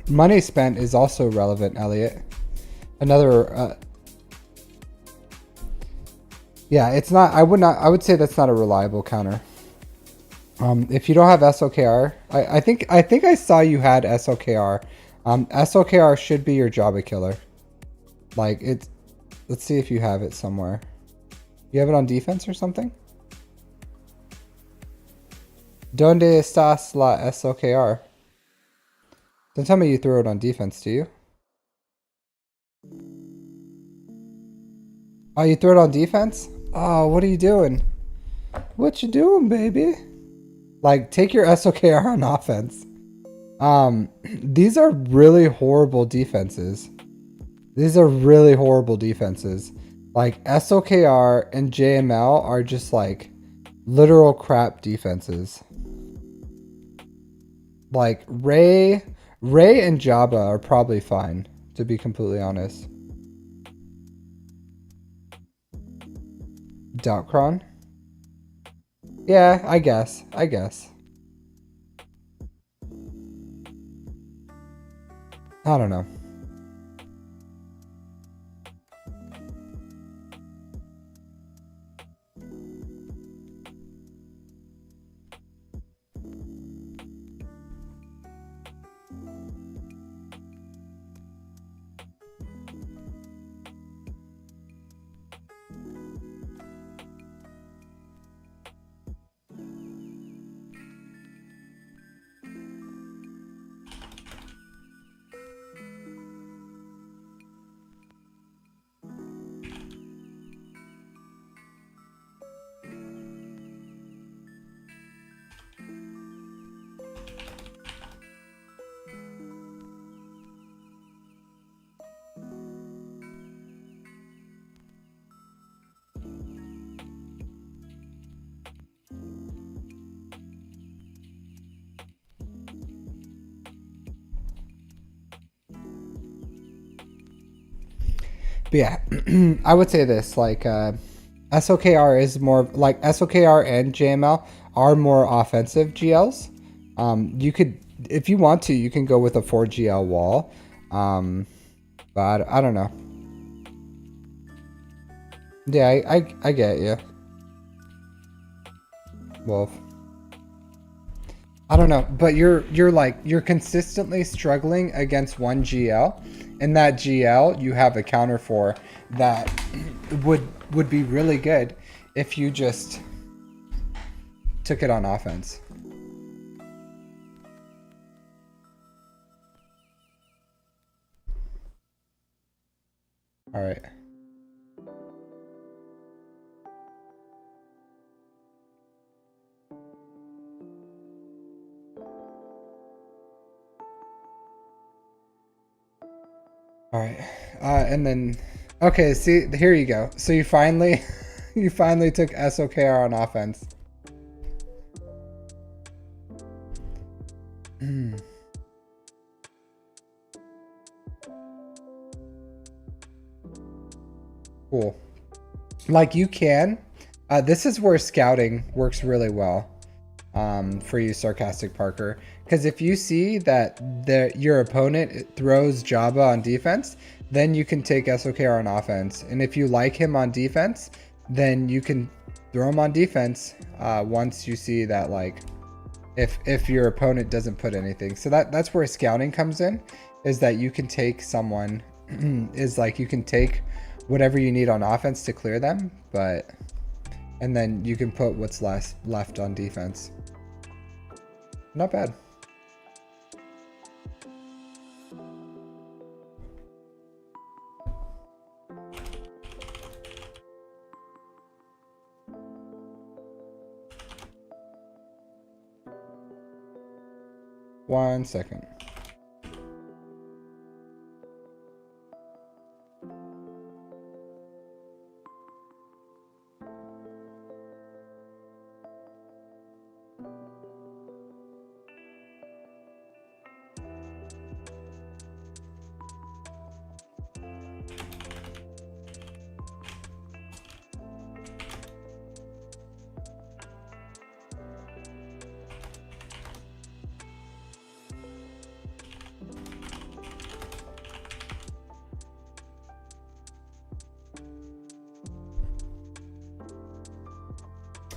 Money spent is also relevant, Elliot. Another yeah, it's not, I would say that's not a reliable counter. If you don't have SOKR, I think I saw you had SOKR. SOKR should be your Jabba killer. Like let's see if you have it somewhere. You have it on defense or something? Donde estás la SOKR? Don't tell me you threw it on defense, do you? Oh, you threw it on defense? Oh, what are you doing? What you doing, baby? Like, take your SOKR on offense. These are really horrible defenses. These are really horrible defenses. Like, SOKR and JML are just like literal crap defenses. Like, Rey and Jabba are probably fine, to be completely honest. Doubtcron? Yeah, I guess. I don't know. But yeah, I would say this, like, SOKR is more, like, SOKR and JML are more offensive GLs. You could, if you want to, you can go with a 4GL wall. But I don't know. Yeah, I get you, Wolf. I don't know, but you're consistently struggling against one GL, and that GL you have a counter for that would be really good if you just took it on offense. All right. All right. And then, okay, see, here you go. So you finally, you finally took SOKR on offense. Cool. Like you can, this is where scouting works really well for you, Sarcastic Parker. Because if you see that your opponent throws Jabba on defense, then you can take SOKR on offense. And if you like him on defense, then you can throw him on defense once you see that, like, if your opponent doesn't put anything. So that's where scouting comes in, is that you can take someone, is like you can take whatever you need on offense to clear them, and then you can put what's left on defense. Not bad. One second.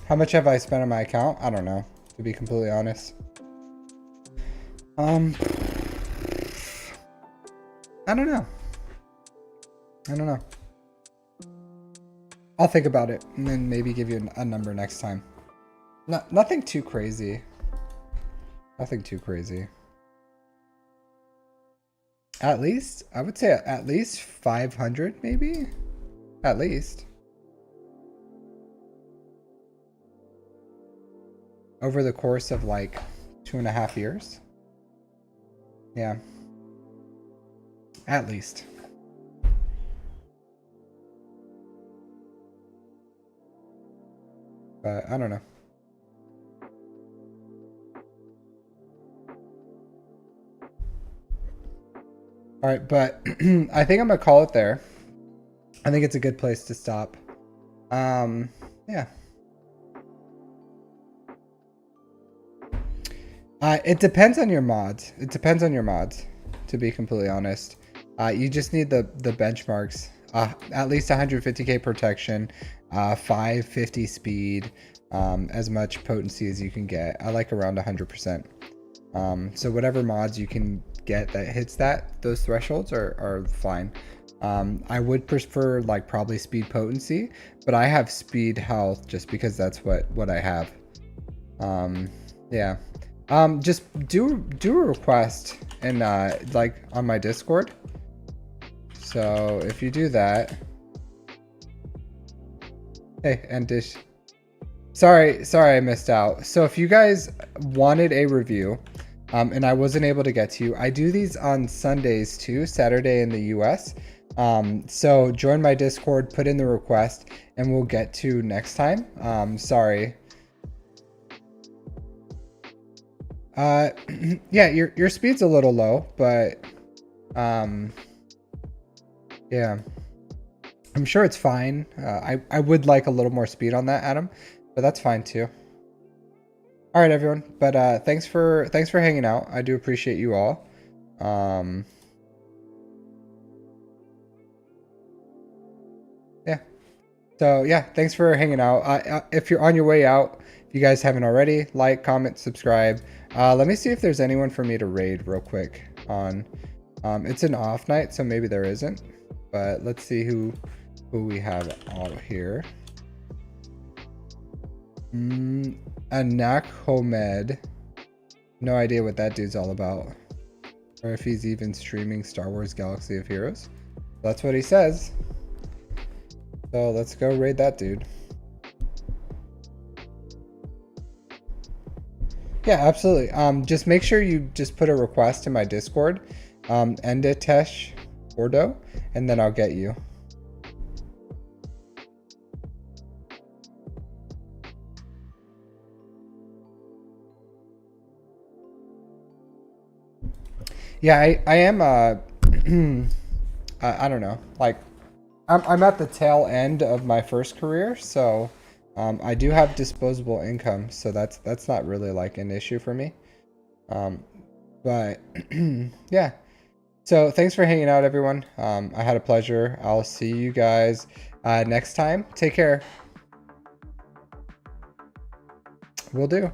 How much have I spent on my account? I don't know, to be completely honest. I don't know. I don't know. I'll think about it and then maybe give you a number next time. Nothing too crazy. Nothing too crazy. At least, I would say at least 500 maybe? At least. Over the course of like 2.5 years. Yeah. At least. But I don't know. All right, but I think I'm gonna call it there. I think it's a good place to stop. Yeah. It depends on your mods. It depends on your mods, to be completely honest. You just need the benchmarks. At least 150k protection, 550 speed, as much potency as you can get. I like around 100%. So whatever mods you can get that hits those thresholds are fine. I would prefer like probably speed potency, but I have speed health just because that's what I have. Yeah. Just do a request and like on my Discord. So if you do that, hey, and dish. Sorry, I missed out. So if you guys wanted a review, and I wasn't able to get to you, I do these on Sundays too, Saturday in the US. So join my Discord, put in the request, and we'll get to next time. Sorry. Yeah, your speed's a little low, but yeah. I'm sure it's fine. I would like a little more speed on that, Adam, but that's fine too. All right, everyone. But thanks for hanging out. I do appreciate you all. Yeah. So yeah, thanks for hanging out. If you're on your way out, if you guys haven't already, like, comment, subscribe. Let me see if there's anyone for me to raid real quick on. It's an off night, so maybe there isn't. But let's see who we have out here. Anak Homed. No idea what that dude's all about. Or if he's even streaming Star Wars Galaxy of Heroes. That's what he says. So let's go raid that dude. Yeah, absolutely. Just make sure you just put a request in my Discord, Enditesh Ordo, and then I'll get you. Yeah, I am. I don't know. Like, I'm at the tail end of my first career, so I do have disposable income, so that's not really like an issue for me. But yeah. So thanks for hanging out, everyone. I had a pleasure. I'll see you guys next time. Take care. Will do.